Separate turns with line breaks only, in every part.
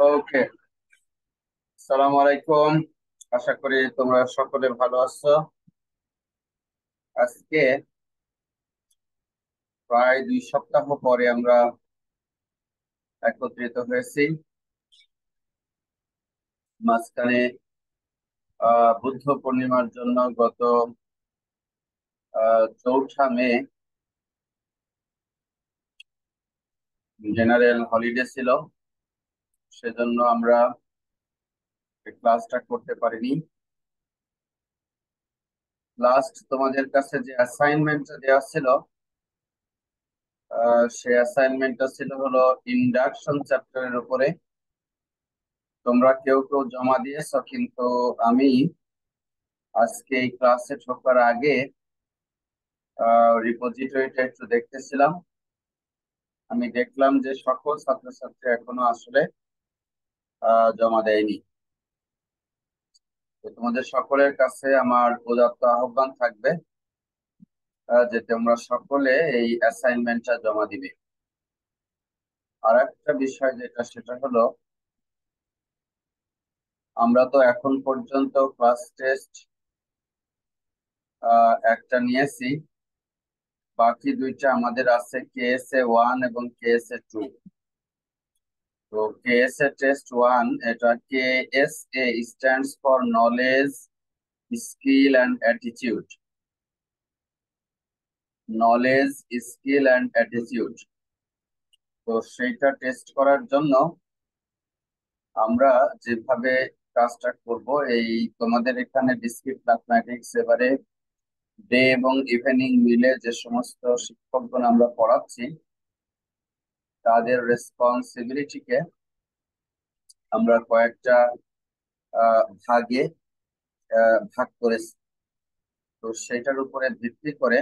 ওকে, সালাম আলাইকুম। আশা করি তোমরা সকলে ভালো আছো। আজকে প্রায় 2 সপ্তাহ পরে আমরা একত্রিত হয়েছি। মাঝখানে বুদ্ধ পূর্ণিমার জন্য গত 4 মে জেনারেল হলিডে ছিল, সেজন্য আমরা ক্লাসটা করতে পারিনি। লাস্ট তোমাদের কাছে যে অ্যাসাইনমেন্টটা দেওয়া ছিল, সেই অ্যাসাইনমেন্টটা ছিল হলো ইন্ডাকশন চ্যাপ্টারের উপরে। তোমরা কেউ কেউ জমা দিয়েছো, কিন্তু আমি আজকে এই ক্লাসে ঢোকার আগে রিপোজিটরিটা একটু দেখতেছিলাম। আমি দেখলাম যে সকল ছাত্রছাত্রী এখনো আসলে জমা দেয়নি। তো তোমাদের সকলের কাছে আমার উদাত্ত আহ্বান থাকবে যে তোমরা সকলে এই অ্যাসাইনমেন্টটা জমা দিবে। আর একটা বিষয় যেটা, সেটা হলো আমরা তো এখন পর্যন্ত ক্লাস টেস্ট একটা নিয়েছি, বাকি দুইটা আমাদের আছে KSA 1 এবং KSA 2। তো কেএসএ টেস্ট 1, এটা KSA stands for knowledge, skill and attitude. Knowledge, skill and attitude. তো সেইটা টেস্ট করার জন্য আমরা যেভাবে কাজটা করব, এই তোমাদের এখানে ডিসক্রিট ম্যাথমেটিক্স এবারে ডে এবং ইভিনিং মিলে যে সমস্ত শিক্ষকগণ আমরা পড়াচ্ছি, তাদের রেসপন্সিবিলিটিকে আমরা কয়েকটা ভাগে ভাগ করেছি। তো সেটার উপরে ভিত্তি করে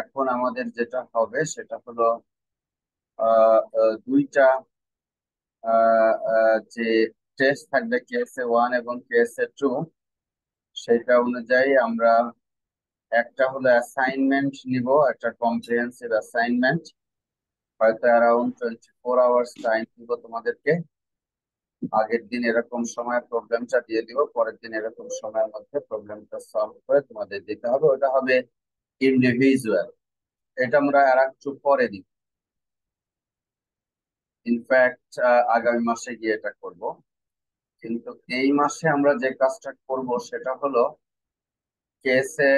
এখন আমাদের যেটা হবে সেটা হলো দুইটা যে টেস্ট থাকবে, KSA 1 এবং KSA 2। সেটা অনুযায়ী আমরা একটা হলো অ্যাসাইনমেন্ট নিব, একটা কম্প্রিহেন্সিভ অ্যাসাইনমেন্ট। হয়তো অ্যারাউন্ড 24 আওয়ার্স টাইম দিব তোমাদেরকে। আগের দিন এরকম সময় প্রবলেমটা দিয়ে দিব, পরের দিন এরকম সময়ের মধ্যে প্রবলেমটা সলভ করে তোমাদের দিতে হবে। ওটা হবে ইন্ডিভিজুয়াল। এটা আমরা আর একটু পরে দিব। ইনফ্যাক্ট আগামী মাসে গিয়ে এটা করব। কিন্তু এই মাসে আমরা যে কাজটা করব সেটা হলো কেসে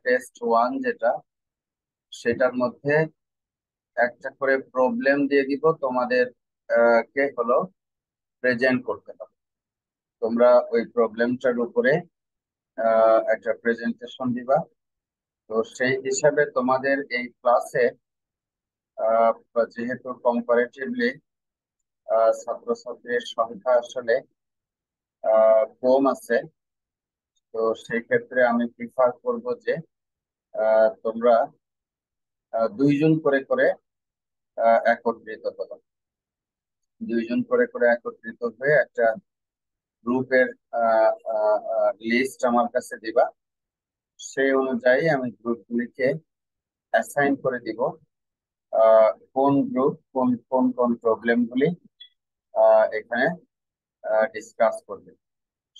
টেস্ট 1 যেটা, সেটার মধ্যে একটা করে প্রবলেম দিয়ে দিব তোমাদের, কে হলো প্রেজেন্ট করতে হবে। তোমরা ওই প্রবলেমটার উপরে একটা প্রেজেন্টেশন দিবা। তো সেই হিসাবে তোমাদের এই ক্লাসে যেহেতু কম্পারেটিভলি ছাত্রছাত্রীর সংখ্যা আসলে কম আছে, তো সেই ক্ষেত্রে আমি প্রিফার করব যে তোমরা 2 জন করে করে একত্রিত হলো। 2 জন করে করে একত্রিত হয়ে একটা গ্রুপের লিস্ট আমার কাছে দিবা। সেই অনুযায়ী আমি গ্রুপগুলিকে অ্যাসাইন করে দিব কোন গ্রুপ কোন কোন কোন প্রবলেমগুলি এখানে ডিসকাস করবে।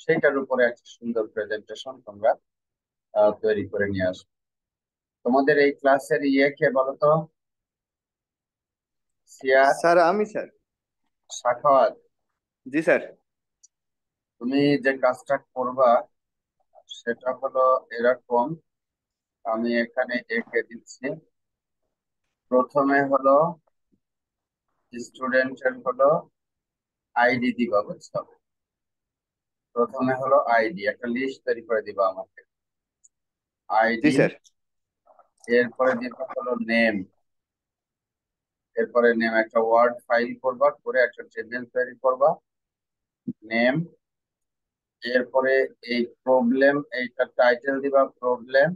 সেটার উপরে একটা সুন্দর প্রেজেন্টেশন তোমরা তৈরি করে নিয়ে আসবে। তোমাদের এই ক্লাসের কে বলো তো? সিয়ার,
স্যার আমি স্যার।
সাখাওয়াত,
জি স্যার।
তুমি যে কাজটা করবা সেটা হলো এরকম। আমি এখানে এঁকে দিচ্ছি। প্রথমে হলো স্টুডেন্টের হলো আইডি দিবা, বুঝছো? প্রথমে হলো আইডি, একটা লিস্ট তৈরি করে দিবা আমাকে।
জি
আইডি,
স্যার।
এরপরে দিবা হলো নেম। এরপরে নেম একটা ওয়ার্ড ফাইল করবা, করে একটা টেবিল তৈরি করবা, নেম। এরপরে এই প্রবলেম, এইটা টাইটেল দিবা প্রবলেম।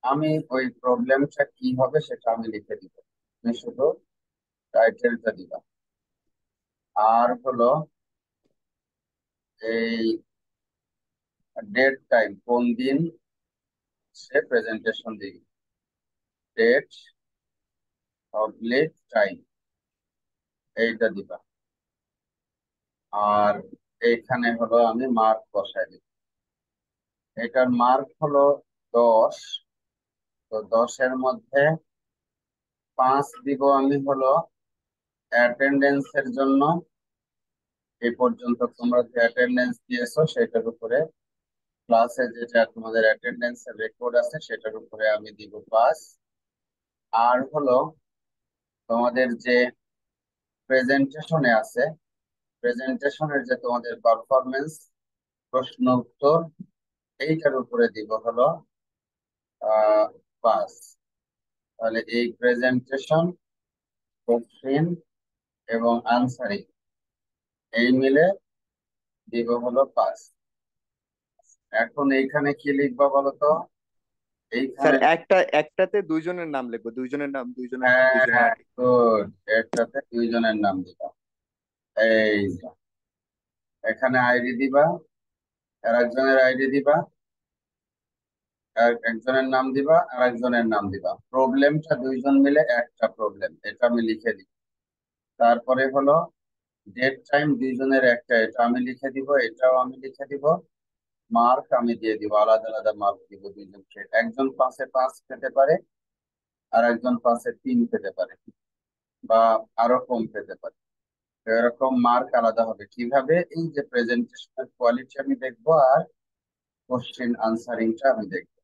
আমি ওই প্রবলেমটা কি হবে সেটা আমি লিখে দিব, তুমি শুধু টাইটেলটা দিবা। আর হলো এই ডেট টাইম, কোন দিন সে প্রেজেন্টেশন দিবে, ডেট অবলিক টাইম। এইটা দিবা। আর এইখানে হলো আমি মার্ক বসাই দিব। এটার মার্ক হলো 10। তো 10-এর মধ্যে 5 দিব আমি হলো অ্যাটেন্ডেন্সের জন্য। এই পর্যন্ত তোমরা যে অ্যাটেন্ডেন্স দিয়েছো সেটার উপরে, ক্লাসে যেটা তোমাদের অ্যাটেন্ডেন্সের রেকর্ড আছে সেটার উপরে আমি দিব 5। আর হলো তোমাদের যে প্রেজেন্টেশনে আছে, প্রেজেন্টেশনের যে তোমাদের পারফরমেন্স, প্রশ্ন উত্তর, এইটার উপরে দিব হলো 5। তাহলে এই প্রেজেন্টেশন, কোশ্চেন এবং আনসারিং এই মিলে দিব হলো 5। এখন এইখানে কি লিখবা বলো তো?
স্যার
এইখানে
একটাতে দুইজনের নাম লিখবো, দুইজনের নাম, দুইজনের
হ্যাঁ,
আইডি।
গুড। একটাতে দুইজনের নাম দিবা। এই যে, এখানে আইডি দিবা, আর একজনের আইডি দিবা, আর একজনের নাম দিবা, আর একজনের নাম দিবা। প্রবলেমটা দুইজন মিলে একটা প্রবলেম, এটা আমি লিখে দিই। তারপরে হলো ডেট টাইম দুইজনের একটা, এটা আমি লিখে দিব, এটাও আমি লিখে দিব। মার্ক আমি দিয়ে দিব, আলাদা আলাদা মার্ক দিব দুইজনকে। একজন 5-এ 5 পেতে পারে, আর একজন 5-এ 3 পেতে পারে, বা আরো কম পেতে পারে। তো এরকম মার্ক আলাদা হবে কিভাবে? এই যে প্রেজেন্টেশনের কোয়ালিটি আমি দেখবো, আর কোশ্চেন আনসারিংটা আমি দেখবো।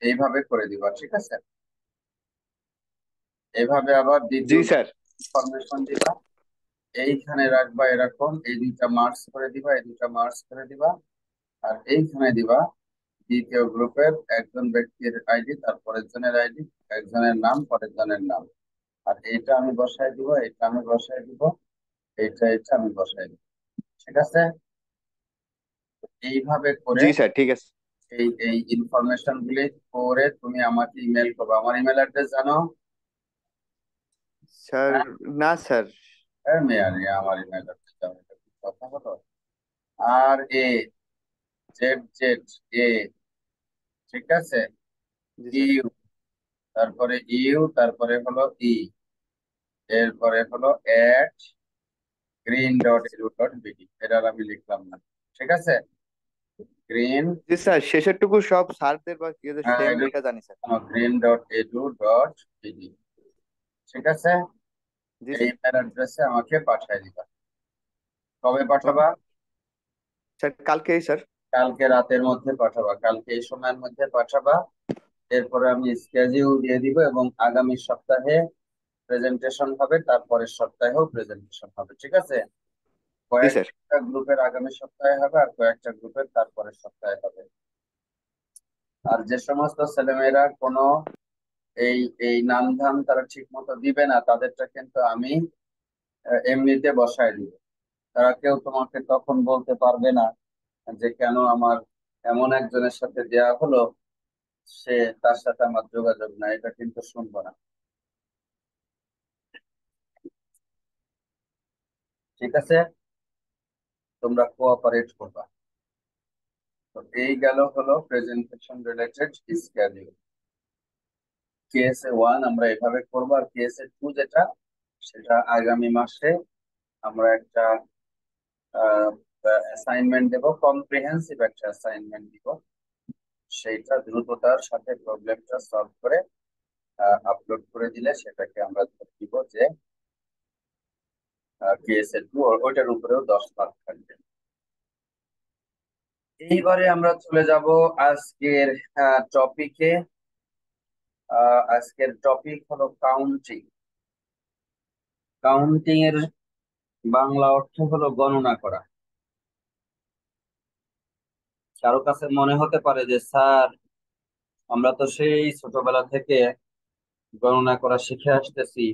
এইভাবে করে দিবা, ঠিক আছে? এইভাবে আবার
জি
দ্বিতীয়
স্যার।
ইনফরমেশন দিবা, এইখানে রাখবা এরকম, এই দুইটা মার্কস করে দিবা, এই দুইটা মার্কস করে দিবা। আর এইখানে দিবা দ্বিতীয় গ্রুপের একজন ব্যক্তির আইডি, তারপরের জনের আইডি, একজনের নাম, পরের জনের নাম। আর এইটা আমি বসাই দিব, এটা আমি বসাই দিব, এটা আমি বসাই দিব। ঠিক আছে? এইভাবে করে
জি স্যার, ঠিক আছে।
এই এই ইনফরমেশন গুলি করে তুমি আমাকে ইমেল করবে। আমার ইমেল অ্যাড্রেস জানো?
স্যার,
হ্যাঁ,
না স্যার।
মেয়ারি, আমার ইমেল অ্যাড্রেস জানো? এটা কি কথা হলো? আর এ জেড জেড এ, ঠিক আছে?
জি স্যার।
ইউ, তারপরে ইউ, তারপরে হলো ই, এরপরে হলো এট green.edu.bd। এটা আর আমি লিখলাম না, ঠিক আছে? গ্রিন,
জি স্যার, শেষের টুকু সব স্যারদের বা ইয়েদের সেম, এটা জানি স্যার।
green.edu.bd, ঠিক আছে?
জি
এই
স্যার।
ইমেল অ্যাড্রেসে আমাকে পাঠিয়ে দিবা। কবে
ওকে
পাঠাবা?
স্যার, কালকেই স্যার।
কালকে রাতের মধ্যে পাঠাবা, কালকে এই সময়ের মধ্যে পাঠাবা। এরপরে আমি স্কেডিউল দিয়ে দিব, এবং আগামী সপ্তাহে প্রেজেন্টেশন হবে, তারপরের সপ্তাহেও প্রেজেন্টেশন হবে, ঠিক আছে?
জি স্যার।
কয়েকটা গ্রুপের আগামী সপ্তাহে হবে, আর কয়েকটা গ্রুপের তারপরের সপ্তাহে হবে। আর যে সমস্ত ছেলেমেয়েরা কোনো এই এই নাম ধাম তারা ঠিক মতো দিবে না, তাদেরটা কিন্তু আমি এমনিতে বসায় দিব। তারা কেউ তোমাকে তখন বলতে পারবে না যে কেন আমার এমন একজনের সাথে দেয়া হলো, সে, তার সাথে আমার যোগাযোগ নাই, এটা কিন্তু শুনবো না। ঠিক আছে? তোমরা কোঅপারেট করবা। তো এই গেল হলো প্রেজেন্টেশন রিলেটেড স্কেডিউল। কেএসএ 1 আমরা এভাবে করবো, আর কেএসএ 2 যেটা, সেটা আগামী মাসে আমরা একটা অ্যাসাইনমেন্ট দেব, কম্প্রিহেন্সিভ একটা অ্যাসাইনমেন্ট দিব। সেইটা দ্রুততার সাথে প্রবলেমটা সলভ করে আপলোড করে দিলে সেটাকে আমরা ধরে দিব যে কেএসএ 2, ওইটার উপরেও 10 মার্ক থাকবে। এইবারে আমরা চলে যাব আজকের টপিকে। আজকের টপিক হলো কাউন্টিং। কাউন্টিং এর বাংলা অর্থ হলো গণনা করা। কারো কাছে মনে হতে পারে যে স্যার, আমরা তো সেই ছোটবেলা থেকে গণনা করা শিখে আসতেছি,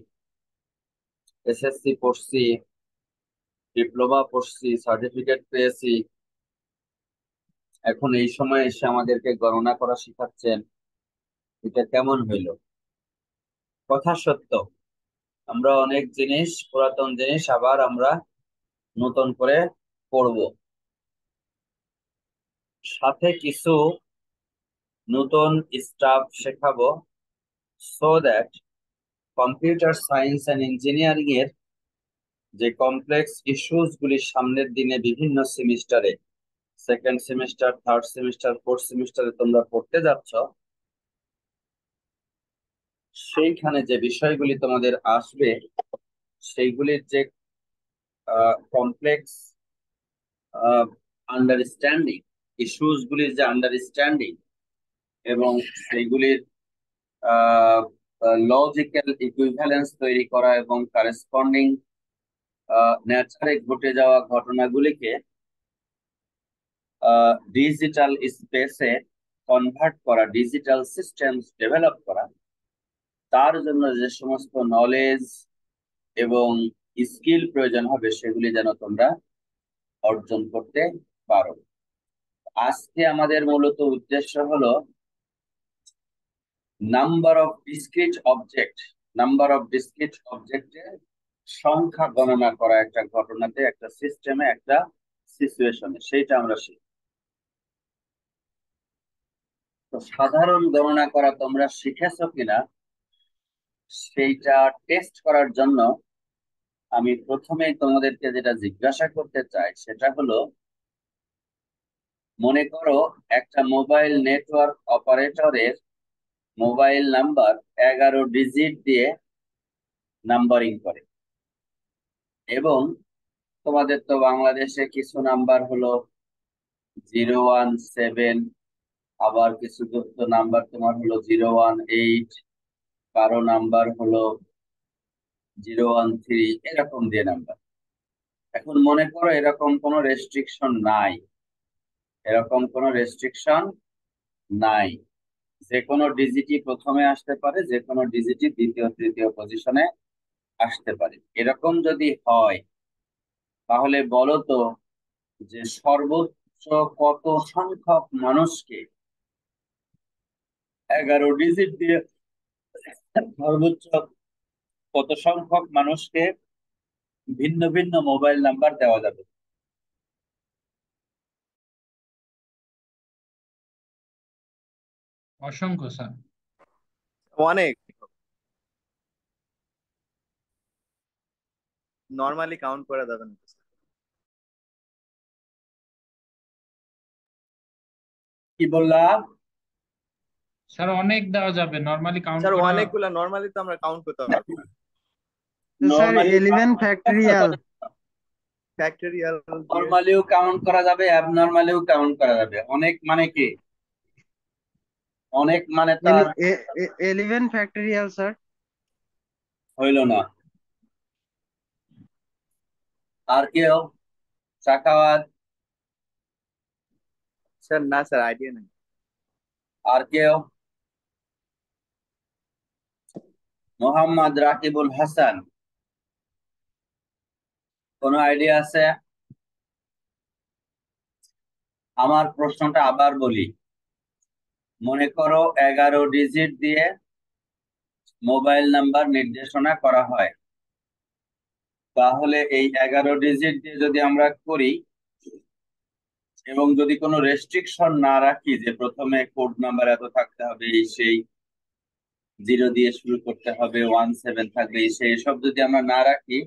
এসএসসি পড়ছি, ডিপ্লোমা পড়ছি, সার্টিফিকেট পেয়েছি, এখন এই সময় এসে আমাদেরকে গণনা করা শিখাচ্ছেন, এটা কেমন হইলো? কথা সত্য, আমরা অনেক জিনিস, পুরাতন জিনিস আবার আমরা নতুন করে পড়ব, সাথে কিছু নতুন স্টাফ শেখাবো, so that computer science and engineering এর যে কমপ্লেক্স ইস্যুস গুলি সামনের দিনে বিভিন্ন সেমিস্টারে, second semester, third semester, fourth সেমিস্টারে তোমরা পড়তে যাচ্ছ, সেইখানে যে বিষয়গুলি তোমাদের আসবে সেইগুলির যে কমপ্লেক্স আন্ডারস্ট্যান্ডিং, ইস্যুস গুলির যে আন্ডারস্ট্যান্ডিং এবং সেইগুলির লজিক্যাল ইকুইভ্যালেন্স তৈরি করা এবং কারেসপন্ডিং ন্যাচারে ঘটে যাওয়া ঘটনাগুলিকে ডিজিটাল স্পেসে কনভার্ট করা, ডিজিটাল সিস্টেমস ডেভেলপ করা, তার জন্য যে সমস্ত নলেজ এবং স্কিল প্রয়োজন হবে সেগুলি যেন তোমরা অর্জন করতে পারো। আজকে আমাদের মূলত উদ্দেশ্য হলো নাম্বার অফ ডিসক্রিট অবজেক্টের সংখ্যা গণনা করা, একটা ঘটনাতে, একটা সিস্টেমে, একটা সিচুয়েশনে, সেইটা আমরা শিখি। তো সাধারণ গণনা করা তোমরা শিখেছো কিনা সেইটা টেস্ট করার জন্য আমি প্রথমেই তোমাদেরকে যেটা জিজ্ঞাসা করতে চাই সেটা হলো, মনে করো একটা মোবাইল নেটওয়ার্ক অপারেটরের মোবাইল নাম্বার 11 ডিজিট দিয়ে নাম্বারিং করে, এবং তোমাদের তো বাংলাদেশে কিছু নাম্বার হলো 017, আবার কিছু যুক্ত নাম্বার তোমার হলো 018, কারো নাম্বার হলো 013, এরকম দিয়ে নাম্বার। এখন মনে করো এরকম কোনো রেস্ট্রিকশন নাই, এরকম কোনো রেস্ট্রিকশন নাই, যে কোনো ডিজিটই প্রথমে আসতে পারে, যে কোনো ডিজিটই দ্বিতীয় তৃতীয় পজিশনে আসতে পারে। এরকম যদি হয় তাহলে বলো তো যে সর্বোচ্চ কত সংখ্যক মানুষকে 11 ডিজিট দিয়ে, সর্বোচ্চ কত সংখ্যক মানুষকে ভিন্ন ভিন্ন মোবাইল নাম্বার দেওয়া যাবে?
অসংখ্য স্যার।
অনেক, নর্মালি কাউন্ট করা যাবে না।
কি বললাম?
স্যার অনেক দেওয়া যাবে, নর্মালি কাউন্ট
স্যার
করা।
অনেকগুলা, নর্মালি তো আমরা কাউন্ট করতে পারবো না।
Sir
normally
11 factorial.
ফ্যাক্টরিয়াল দিয়ে
নর্মালিও কাউন্ট করা যাবে, অ্যাবনর্মালিও কাউন্ট করা যাবে। অনেক মানে কি? অনেক মানে তার
11 ফ্যাক্টরিয়াল স্যার।
হইল না। আর কেউ? সাখাওয়াত?
স্যার না স্যার, আইডিয়া নেই।
আর কেউ? মোহাম্মদ রাকিবুল হাসান, কোনো আইডিয়া আছে? আমার প্রশ্নটা আবার বলি, মনে করো 11 ডিজিট দিয়ে মোবাইল নাম্বার নির্দেশনা করা হয়, তাহলে এই 11 ডিজিট দিয়ে যদি আমরা করি এবং যদি কোনো রেস্ট্রিকশন না রাখি যে প্রথমে কোড নাম্বার এত থাকতে হবে, এই সেই 0 দিয়ে শুরু করতে হবে, 17 থাকবে, এই সেই, এসব যদি আমরা না রাখি,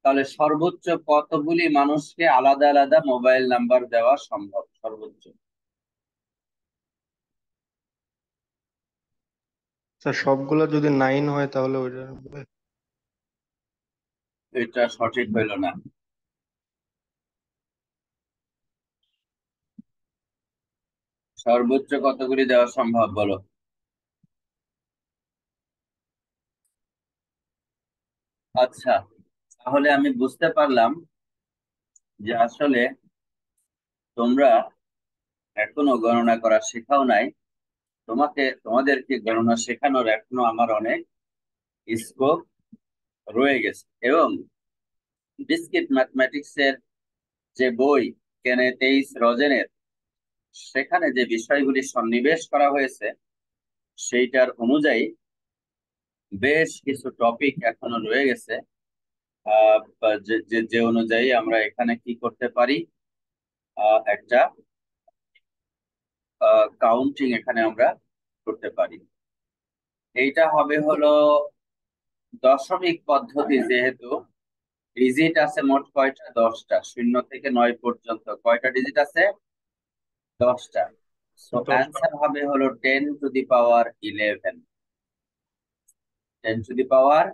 তাহলে সর্বোচ্চ কতগুলি মানুষকে আলাদা আলাদা মোবাইল নাম্বার দেওয়া সম্ভব? সর্বোচ্চ
স্যার সবগুলা যদি 9 হয় তাহলে ওইটা হবে।
এটা সঠিক হইল না। সর্বোচ্চ কতগুলি দেওয়া সম্ভব বলো? আচ্ছা, তাহলে আমি বুঝতে পারলাম যে আসলে তোমরা এখনো গণনা করা শেখাও নাই। তোমাদেরকে গণনা শেখানোর এখনো আমার অনেক স্কোপ রয়ে গেছে। এবং ডিসক্রিট ম্যাথমেটিক্স এর যে বই কেনেথ এইচ রজেনের, সেখানে যে বিষয়গুলি সন্নিবেশ করা হয়েছে সেইটার অনুযায়ী বেশ কিছু টপিক এখনো রয়ে গেছে, যে যে যে অনুযায়ী আমরা এখানে কি করতে পারি, একটা কাউন্টিং এখানে আমরা করতে পারি। এইটা হবে হলো দশমিক পদ্ধতি, যেহেতু ডিজিট আছে মোট কয়টা? 10টা। 0 থেকে 9 পর্যন্ত কয়টা ডিজিট আছে? 10টা। সো
10টা।
অ্যান্সার হবে হলো 10 two the power 11। 10 two the পাওয়ার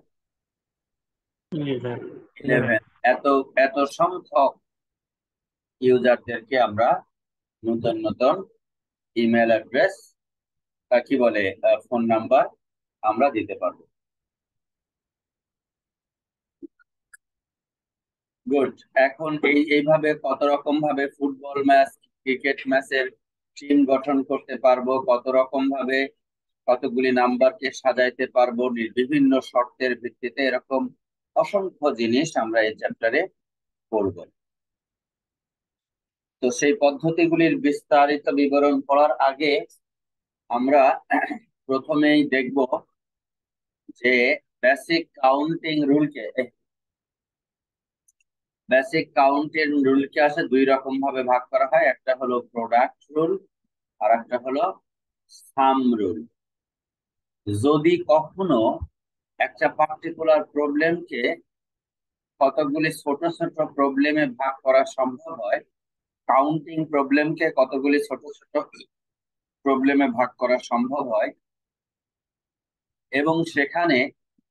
11। এত এত সংখ্যক ইউজারদেরকে আমরা নতুন নতুন ইমেল অ্যাড্রেস কি বলে ফোন নাম্বার আমরা দিতে পারবো। গুড। এখন এইভাবে কত রকম ভাবে ফুটবল ম্যাচ, ক্রিকেট ম্যাচের টিম গঠন করতে পারবো, কত রকম ভাবে কতগুলি নাম্বারকে সাজাইতে পারবো বিভিন্ন শর্তের ভিত্তিতে, এরকম অসংখ্য জিনিস আমরা এই চ্যাপ্টারে পড়ব। তো সেই পদ্ধতিগুলির বিস্তারিত বিবরণ পড়ার আগে আমরা প্রথমেই দেখব যে বেসিক কাউন্টিং রুলকে আসে দুই রকম ভাবে ভাগ করা হয়। একটা হলো প্রোডাক্ট রুল আর একটা হলো সাম রুল। যদি কখনো একটা পার্টিকুলার প্রবলেমকে কতগুলি ছোট ছোট প্রবলেমে ভাগ করা সম্ভব হয়, কাউন্টিং প্রবলেমকে কতগুলি ছোট ছোট প্রবলেমে ভাগ করা সম্ভব হয়, এবং সেখানে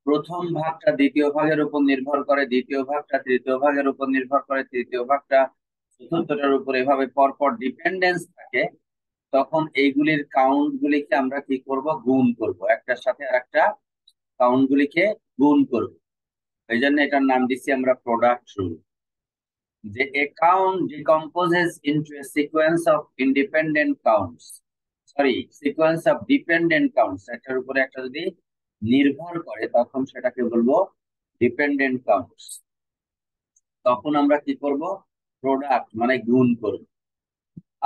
প্রথম ভাগটা দ্বিতীয় ভাগের উপর নির্ভর করে, দ্বিতীয় ভাগটা তৃতীয় ভাগের উপর নির্ভর করে, তৃতীয় ভাগটা চতুর্থটার উপর, এভাবে পরপর ডিপেন্ডেন্স থাকে, তখন এইগুলির কাউন্ট গুলিকে আমরা কি করব? গুণ করব। একটার সাথে আরেকটা কাউন্ট গুলিকে গুণ করব। এই জন্য এটার নাম দিচ্ছি আমরা প্রোডাক্ট রুল। যে a count decomposes into a sequence of independent counts, sequence of dependent counts, একটার উপরে একটা যদি নির্ভর করে তখন সেটাকে বলবো ডিপেন্ডেন্ট কাউন্টস। তখন আমরা কি করব? প্রোডাক্ট মানে গুণ করব।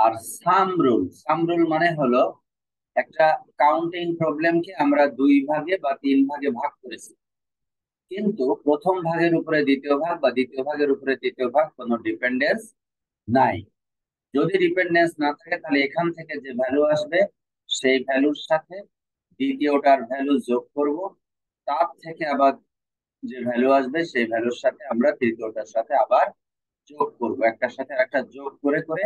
আর সাম রুল মানে হলো একটা কাউন্টিং প্রবলেমকে আমরা 2 ভাগে বা 3 ভাগে ভাগ করেছি, কিন্তু প্রথম ভাগের উপরে দ্বিতীয় ভাগ বা দ্বিতীয় ভাগের উপরে তৃতীয় ভাগ কোনো ডিপেন্ডেন্স নাই। যদি ডিপেন্ডেন্স না থাকে তাহলে এখান থেকে যে ভ্যালু আসবে সেই ভ্যালুর সাথে দ্বিতীয়টার ভ্যালু যোগ করব, তার থেকে আবার যে ভ্যালু আসবে সেই ভ্যালুর সাথে আমরা তৃতীয়টার সাথে আবার যোগ করব। একটার সাথে একটা যোগ করে করে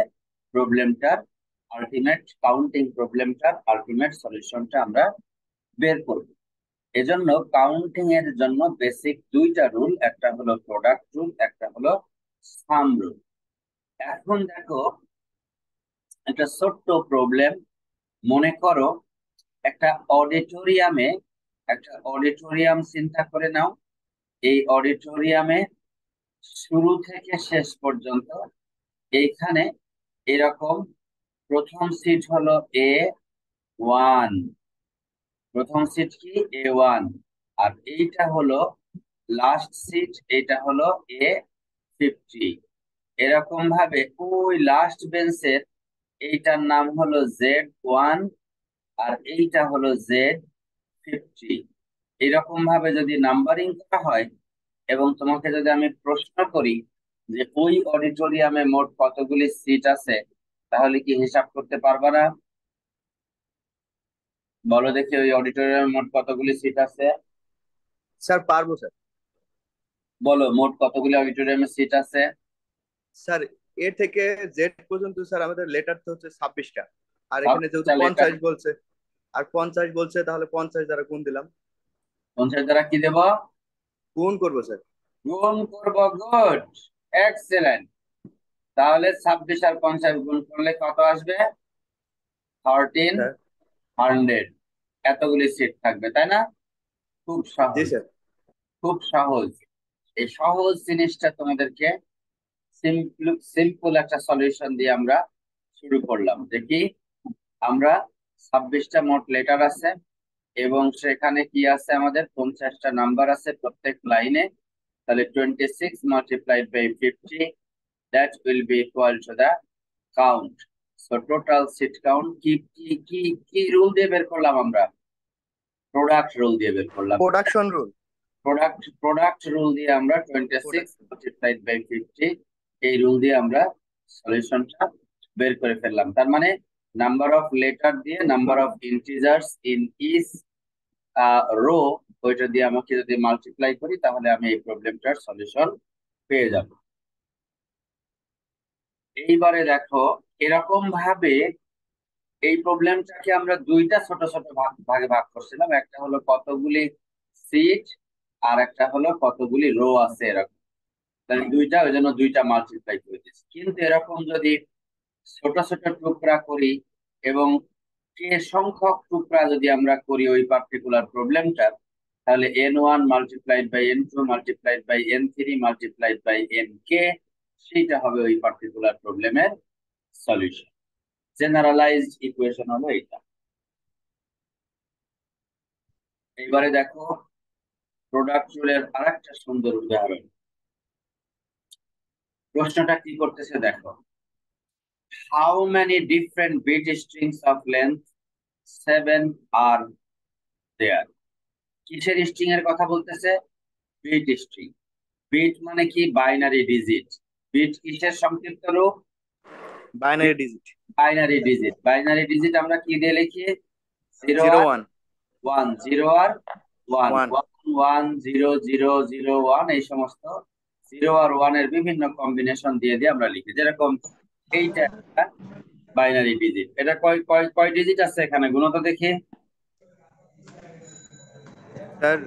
কাউন্টিং আলটিমেট সলিউশনটা আমরা বের করব। এজন্য কাউন্টিং এর জন্য বেসিক 2টা রুল, একটা হলো প্রোডাক্ট রুল, একটা হলো সাম রুল। এখন দেখো একটা ছোট্ট প্রবলেম। মনে করো একটা অডিটোরিয়াম চিন্তা করে নাও। এই অডিটোরিয়ামে শুরু থেকে শেষ পর্যন্ত এইখানে এরকম প্রথম সিট হলো A1, প্রথম সিট কি A1, আর এইটা হলো লাস্ট সিট, এটা হলো A50। এরকম ভাবে ওই লাস্ট বেঞ্চের এইটার নাম হলো Z1 আর এইটা হলো Z50। এরকম ভাবে যদি নাম্বারিং করা হয় এবং তোমাকে যদি আমি প্রশ্ন করি যে ওই অডিটোরিয়ামে মোট কতগুলি সিট আছে, তাহলে কি হিসাব করতে পারবা না? বলো দেখি ওই অডিটোরিয়ামে মোট কতগুলি সিট আছে।
স্যার পারবো স্যার।
বলো মোট কতগুলি অডিটোরিয়ামে সিট আছে।
স্যার এ থেকে জেড পর্যন্ত স্যার আমাদের লেটার তো হচ্ছে 26টা, আর এখানে যেহেতু 50 বলছে, আর 50 বলছে, তাহলে 50 দ্বারা গুণ দিলাম।
50 দ্বারা কি দেব?
গুণ করবো স্যার।
গুণ করব। Good, excellent. তাহলে 26 আর 50 গুণ করলে কত আসবে? 1300। এতগুলি সিট থাকবে, তাই না? খুব
জি
সহজ,
স্যার।
খুব সহজ। এই সহজ জিনিসটা তোমাদেরকে সিম্পল একটা সলিউশন দিয়ে আমরা শুরু করলাম। দেখি আমরা 26টা মোট লেটার আছে এবং সেখানে কি আছে? আমাদের 50টা নাম্বার আছে প্রত্যেক লাইনে। তাহলে 26 multiplied by 50, that will be equal to the count. So total seat count কি কি কি কি রুল দিয়ে বের করলাম আমরা? প্রোডাক্ট রুল দিয়ে বের করলাম।
Production rule.
প্রোডাক্ট রুল দিয়ে আমরা 26 multiplied by 50 এই রুল দিয়ে আমরা সলিউশনটা বের করে ফেললাম। তার মানে নাম্বার অফ লেটার দিয়ে number of integers in each row, ওইটা দিয়ে আমাকে যদি মাল্টিপ্লাই করি তাহলে আমি এই প্রবলেমটার সলিউশন পেয়ে যাব। এইবারে দেখো এরকম ভাবে এই প্রবলেমটাকে আমরা দুইটা ছোট ছোট ভাগে ভাগ করছিলাম, একটা হলো কতগুলি সিট আর একটা হলো কতগুলি রো আছে এরকম। তাহলে দুইটা, ওই জন্য দুইটা মাল্টিপ্লাই করে দিয়েছি। কিন্তু এরকম যদি ছোট ছোট টুকরা করি এবং কে সংখ্যক টুকরা যদি আমরা করি ওই পার্টিকুলার প্রবলেমটা, তাহলে n1 multiplied by n2 multiplied by n3 multiplied by nk, সেইটা হবে ওই পার্টিকুলার প্রবলেমের সলিউশন। জেনারেলাইজড ইকুয়েশন হলো এটা। এইবারে দেখো প্রোডাক্ট রুলের আরেকটা সুন্দর উদাহরণ। প্রশ্নটা কি করতেছে দেখো, how many different bit strings of length 7 are there. কিসের স্ট্রিং এর কথা বলতেছে? Bit string. বিট মানে কি? Binary digit. বিট কিসের সংক্ষিপ্ত রূপ?
Binary digit.
Binary digit. Binary digit আমরা কি দিয়ে লিখি? 0
জিরো
আর
ওয়ান
1, 0 আর 1,
ওয়ান
1 1 0 0 0 1, এই সমস্ত 0 আর 1 এর বিভিন্ন কম্বিনেশন দিয়ে দিয়ে আমরা লিখি। যেরকম এইটা একটা বাইনারি ডিজিট। এটা কয় কয় কয় ডিজিট আছে এখানে? গুণ তো দেখি।
স্যার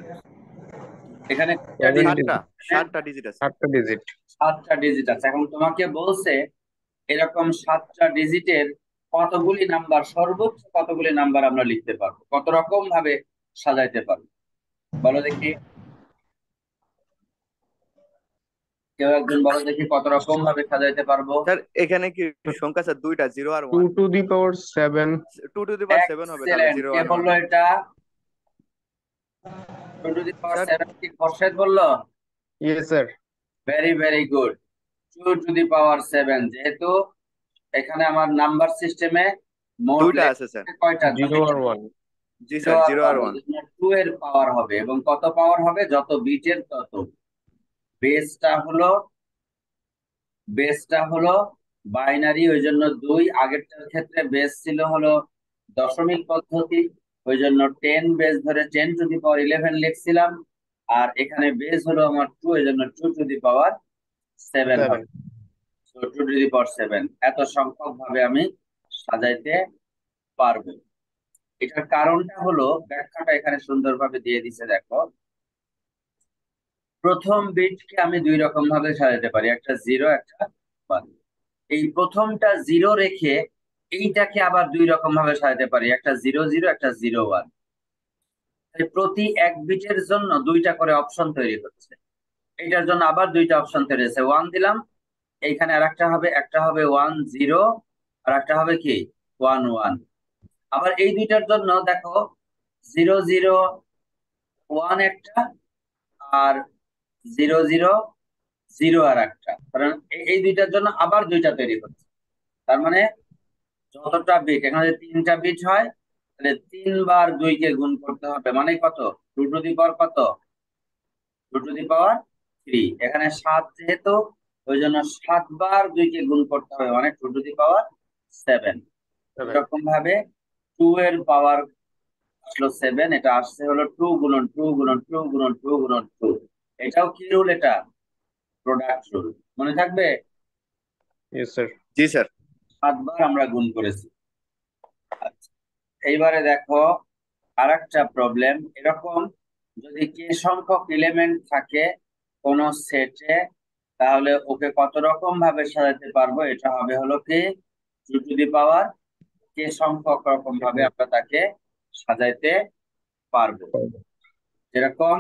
এখানে
Seven
সাতটা
digit,
সাতটা ডিজিট আছে।
8টা ডিজিট।
7টা ডিজিট আছে। এখন তোমাকে বলছে এরকম 7টা ডিজিটের কতগুলি নাম্বার, সর্বোচ্চ কতগুলি নাম্বার আমরা লিখতে পারবো, কত রকম ভাবে সাজাইতে পারবো, বলো দেখি। কেউ একজন বলো দেখি কত রকম ভাবে সাজাইতে পারবো।
স্যার এখানে কি সংখ্যা স্যার দুইটা, 0 আর
2
1।
to the power 7।
2 to the power 7 হবে, তাহলে
এক্সেলেন্ট।
0
কে
1 1।
বললো এটা? 2 টু দি পাওয়ার
স্যার
7 কি খরশেদ বললো?
Yes sir।
Very very good. 2 to the power 7, যেহেতু এখানে আমার নাম্বার সিস্টেমে মোট
দুইটা আছে স্যার।
লেখা কয়টা?
0 আর 1।
জি
0
স্যার,
আর
0 আর
1,
1।
2 এর পাওয়ার হবে। এবং কত পাওয়ার হবে? যত বিটের তত। বেসটা হলো বেসটা হলো বাইনারি, ওই জন্য 2। আগেরটার ক্ষেত্রে বেস ছিল হলো দশমিক পদ্ধতি, ওই জন্য 10 বেস ধরে 10 টু দি পাওয়ার 11 লিখছিলাম। আর এখানে বেস হলো আমার 2, এই জন্য 2 টু দি পাওয়ার 7
7।
হবে। 2 টু দি পাওয়ার 7 এত সংখ্যক ভাবে আমি সাজাইতে পারবো। এটার কারণটা হলো, ব্যাখ্যাটা এখানে সুন্দরভাবে দিয়ে দিছে দেখো। প্রথম বিটকে আমি দুই রকম ভাবে সাজাতে পারি, একটা 0 একটা 1। এই প্রথমটা 0 রেখে এইটাকে আবার দুই রকম ভাবে সাজাতে পারি, একটা 0 0 একটা 0 1। প্রতি এক বিটের জন্য দুইটা করে অপশন তৈরি হচ্ছে। এটার জন্য আবার দুইটা অপশন তৈরি হয়েছে। 1 দিলাম, এইখানে আর একটা হবে, একটা হবে 1 0 আর একটা হবে কি 1 1। আবার এই দুইটার জন্য দেখো 0 0 1 একটা আর 0 0 0 আর একটা, কারণ এই দুইটার জন্য আবার দুইটা তৈরি হচ্ছে। তার মানে যতটা বিট, এখানে যদি 3টা বিট হয় তাহলে 3 বার 2 কে গুণ করতে হবে, মানে কত? 2 টু দি পাওয়ার কত? 2 টু দি পাওয়ার 3। এখানে 7 যেহেতু, ওই জন্য 7 বার 2 কে গুণ করতে হবে, মানে 2 টু দি পাওয়ার 7। এরকম ভাবে 2 এর পাওয়ার আসলো 7, এটা আসছে হলো 2 গুণন 2 গুণন 2 গুণন 2 গুণন 2। এটাও কি রুল? এটা প্রোডাক্ট রুল, মনে থাকবে।
Yes sir।
জি স্যার।
7 বার আমরা গুণ করেছি। আচ্ছা, এইবারে দেখো আরেকটা প্রবলেম। এরকম যদি কে সংখ্যক এলিমেন্ট থাকে কোন সেটে, তাহলে ওকে কত রকম ভাবে সাজাতে পারবো? এটা হবে হলো কি 2 টু দি পাওয়ার কে সংখ্যক রকম ভাবে আমরা তাকে সাজাইতে পারবো। যেরকম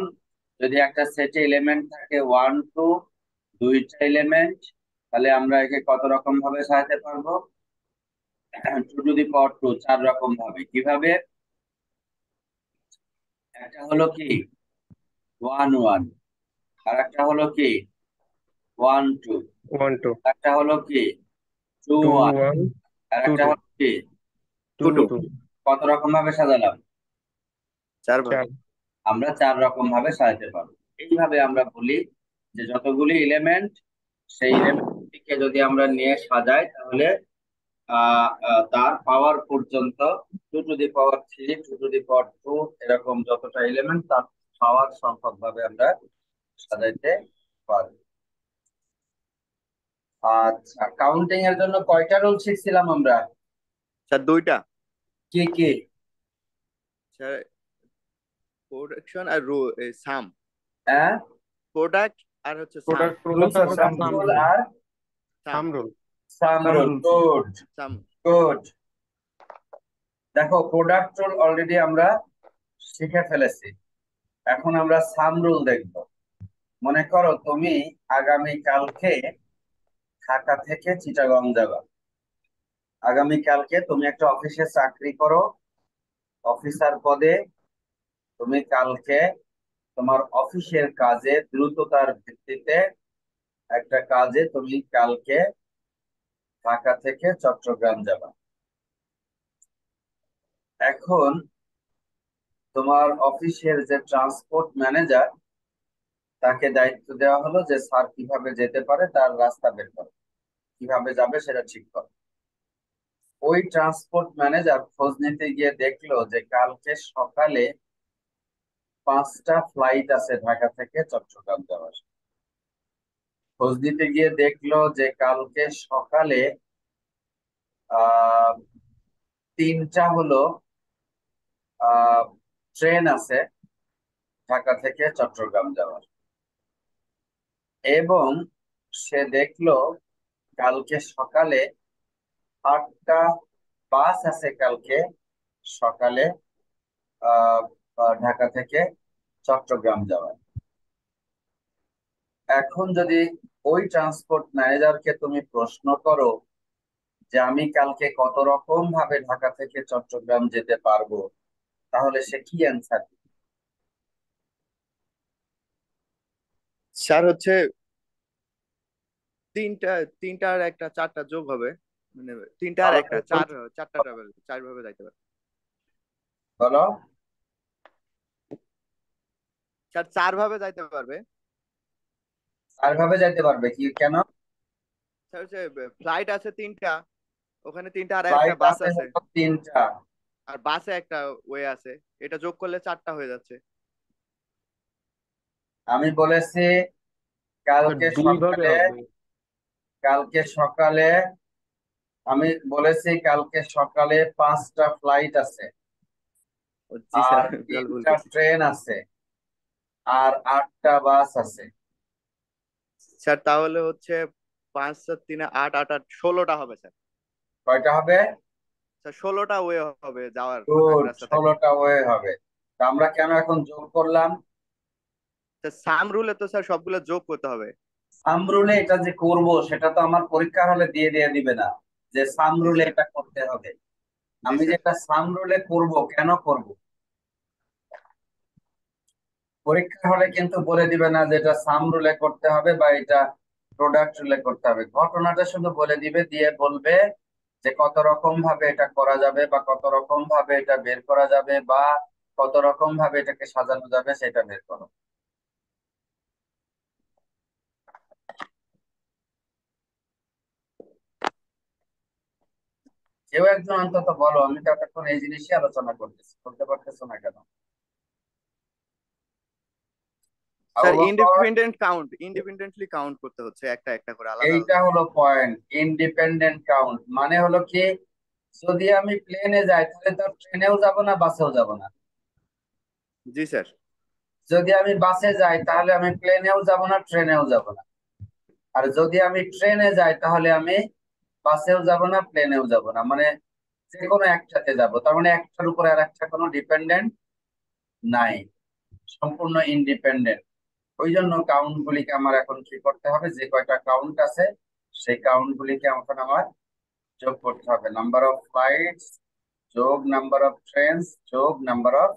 যদি একটা সেটে এলিমেন্ট থাকে 1 2, দুইটা এলিমেন্ট, তাহলে আমরা একে কত রকম ভাবে সাজাতে পারবো? 2 টু দি পাওয়ার 2, 4 রকম ভাবে। কিভাবে? একটা হলো কি 1 1, আর একটা হলো কি 1 2,
1 2,
একটা হলো কি 2
2
1,
1,
আর
2
একটা
2,
হলো কি
2
2
2।
কত রকম ভাবে সাজালাম?
4 ভাবে।
4।
আমরা 4 রকম ভাবে সাজাতে পারবো। এইভাবে আমরা বলি যে যতগুলি এলিমেন্ট, সেই এলিমেন্টকে যদি আমরা নিয়ে সাজাই, তাহলে তার পাওয়ার পর্যন্ত 2 to the power 3, 2 to the পাওয়ার 2, এরকম যতটা এলিমেন্ট তার পাওয়ার সংখ্যক ভাবে আমরা সাজাইতে পারবো। আচ্ছা, কাউন্টিং এর জন্য কয়টা রুল শিখছিলাম আমরা?
স্যার দুইটা।
কি কি?
স্যার প্রোডাকশন আর সাম।
হ্যাঁ,
প্রোডাক্ট আর হচ্ছে সাম।
প্রোডাক্ট রুল আর সাম
প্রোডাক্ট
রুল।
রুল আর
সাম।
সাম রুল।
সাম
সাম
রুল।
রুল।
গুড
সাম।
গুড। দেখো, প্রোডাক্ট রুল অলরেডি আমরা শিখে ফেলেছি, এখন আমরা সাম রুল দেখব। মনে করো তুমি আগামী কালকে ঢাকা থেকে চিটাগং যাবা। আগামী কালকে তুমি একটা অফিসে চাকরি করো, অফিসার পদে। তুমি কালকে তোমার অফিসের কাজে দ্রুততার ভিত্তিতে একটা কাজে তুমি কালকে ঢাকা থেকে চট্টগ্রাম যাবা। এখন তোমার অফিসের যে ট্রান্সপোর্ট ম্যানেজার, তাকে দায়িত্ব দেওয়া হলো যে স্যার কিভাবে যেতে পারে তার রাস্তা বের করো, কিভাবে যাবে সেটা ঠিক করো। ওই ট্রান্সপোর্ট ম্যানেজার খোঁজ নিতে গিয়ে দেখলো যে কালকে সকালে 5টা ফ্লাইট আছে ঢাকা থেকে চট্টগ্রাম যাওয়ার। খোঁজ নিতে গিয়ে দেখলো যে কালকে সকালে 3টা হলো ট্রেন আছে ঢাকা থেকে চট্টগ্রাম যাওয়ার। এবং সে দেখলো কালকে সকালে 8টা বাস আছে কালকে সকালে আহ ঢাকা থেকে চট্টগ্রাম যাওয়ার। এখন যদি ওই ট্রান্সপোর্ট ম্যানেজারকে তুমি প্রশ্ন করো যে আমি কালকে কত রকম ভাবে ঢাকা থেকে চট্টগ্রাম যেতে পারবো, তাহলে সে কি অ্যান্সার?
স্যার হচ্ছে তিনটা, তিনটা আর একটা চারটা যোগ হবে, মানে তিনটা আর একটা চারটা ট্রাভেল চার ভাবে যাইতে পারে।
বলো।
স্যার চার ভাবে যাইতে পারবে।
আর ভাবে যাইতে পারবে কি, কেন?
স্যার হচ্ছে ফ্লাইট আছে তিনটা, ওখানে তিনটা, আর একটা
ফ্লাইট
বাস
আছে
আছে,
হলো 3টা।
আর বাসে একটা ওয়ে আছে, এটা যোগ করলে চারটা হয়ে যাচ্ছে।
আমি বলেছি
স্যার
কালকে
দুই ভাবে
সকালে,
হবে।
কালকে সকালে আমি বলেছি কালকে সকালে 5টা ফ্লাইট আছে,
জি
আর
স্যার, আমি তাহলে ভুল
3টা
করছি।
ট্রেন আছে, আর 8টা বাস আছে।
স্যার তাহলে হচ্ছে 5 আর 3 8, 8 আর 16টা হবে স্যার।
কয়টা হবে?
স্যার 16টা ওয়ে হবে যাওয়ার
গুড,
রাস্তা থেকে।
16টা ওয়ে হবে। তা আমরা কেন এখন যোগ করলাম?
স্যার সাম রুলে তো স্যার সবগুলো যোগ করতে হবে।
সাম রুলে এটা যে করব সেটা তো আমার পরীক্ষার হলে দিয়ে দিয়ে দিবে না যে সাম
জি
রুলে
স্যার।
এটা করতে হবে।
জি
আমি
স্যার।
যেটা সাম রুলে করব, কেন করব, পরীক্ষা হলে কিন্তু বলে দিবে না যে এটা সাম রুলে করতে হবে বা এটা প্রোডাক্ট রুলে করতে হবে। ঘটনাটা শুধু বলে দিবে, দিয়ে বলবে যে কত রকম ভাবে এটা করা যাবে বা কত রকম ভাবে এটা বের করা যাবে বা কত রকম ভাবে এটাকে সাজানো যাবে সেটা বের করো। কেউ একজন অন্তত বলো, আমি তো এতক্ষণ এই জিনিসই আলোচনা করতেছি, বলতে পারতেছো না কেন? Abu
sir
Bakr,
independently count করতে হচ্ছে একটা একটা করে, আলাদা
এইটা
আলাদা করে।
হলো পয়েন্ট। ইন্ডিপেন্ডেন্ট কাউন্ট মানে হলো কি, যদি আমি প্লেনে যাই তাহলে তো ট্রেনেও যাব না, বাসেও যাব না।
জি স্যার।
যদি আমি বাসে যাই তাহলে আমি প্লেনেও যাব না, ট্রেনেও যাব না। আর যদি আমি ট্রেনে যাই তাহলে আমি বাসেও যাব না, প্লেনেও যাব না, মানে যে কোনো একটাতে যাব। তার মানে একটার উপরে আর একটা কোনো ডিপেন্ডেন্ট নাই, সম্পূর্ণ ইন্ডিপেন্ডেন্ট। ওই জন্য কাউন্ট গুলিকে আমার এখন কি করতে হবে, যে কয়টা কাউন্ট আছে সেই কাউন্ট গুলিকে এখন আমার যোগ করতে হবে। নাম্বার অফ ফ্লাইটস যোগ নাম্বার অফ ট্রেনস যোগ নাম্বার অফ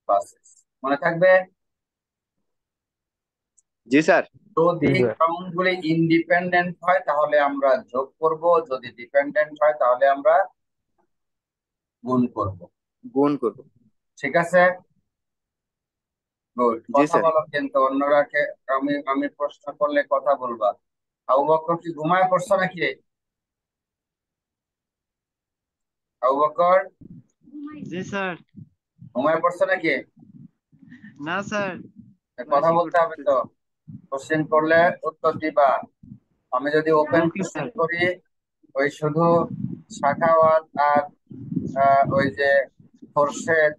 বাসেস। মনে থাকবে?
জি স্যার।
যদি
জি স্যার।
কাউন্ট গুলি ইন্ডিপেন্ডেন্ট হয় তাহলে আমরা যোগ করব, যদি ডিপেন্ডেন্ট হয় তাহলে আমরা গুণ করব।
গুণ করবো।
ঠিক আছে? গুড।
জি
কথা
স্যার।
বলো কিন্তু অন্যরা আমি আমি প্রশ্ন করলে কথা বলবা। আবু বকর কি ঘুমায় পড়ছো নাকি? আবু বকর
জি স্যার।
ঘুমায় পড়ছো নাকি?
না স্যার,
কথা
ক্লাসই
বলতে হবে তো,
করতেছি।
কোশ্চেন করলে উত্তর দিবা। আমি যদি ওপেন
Okay,
কোশ্চেন
sir.
করি, ওই শুধু সাখাওয়াত আর ওই যে খোরশেদ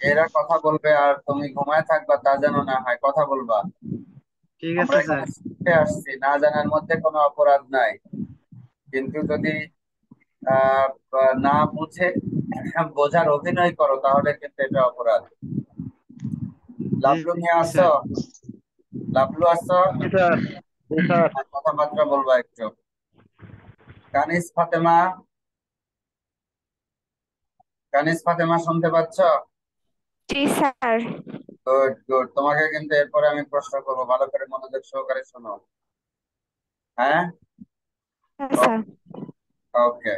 এরা কথা বলবে, আর তুমি ঘুমায় থাকবা তা যেন না হয়, কথা বলবা।
ঠিক
আমরা
আছে
এখানে
স্যার।
শিখতে আসছি, না জানার মধ্যে কোনো অপরাধ নাই। কিন্তু যদি না বুঝে বোঝার অভিনয় করো তাহলে কিন্তু এটা অপরাধ।
জি
লাভলু নিয়ে আসো,
স্যার।
লাভলু আসো,
জি স্যার। জি স্যার।
আর কথাবার্তা বলবা একটু। কানিস ফাতেমা, কানিস ফাতেমা শুনতে পাচ্ছ?
জি স্যার।
গুড গুড, তোমাকে কিন্তু এরপরে আমি প্রশ্ন করবো, ভালো করে মনোযোগ সহকারে শোনো। হ্যাঁ,
হ্যাঁ স্যার।
ওকে।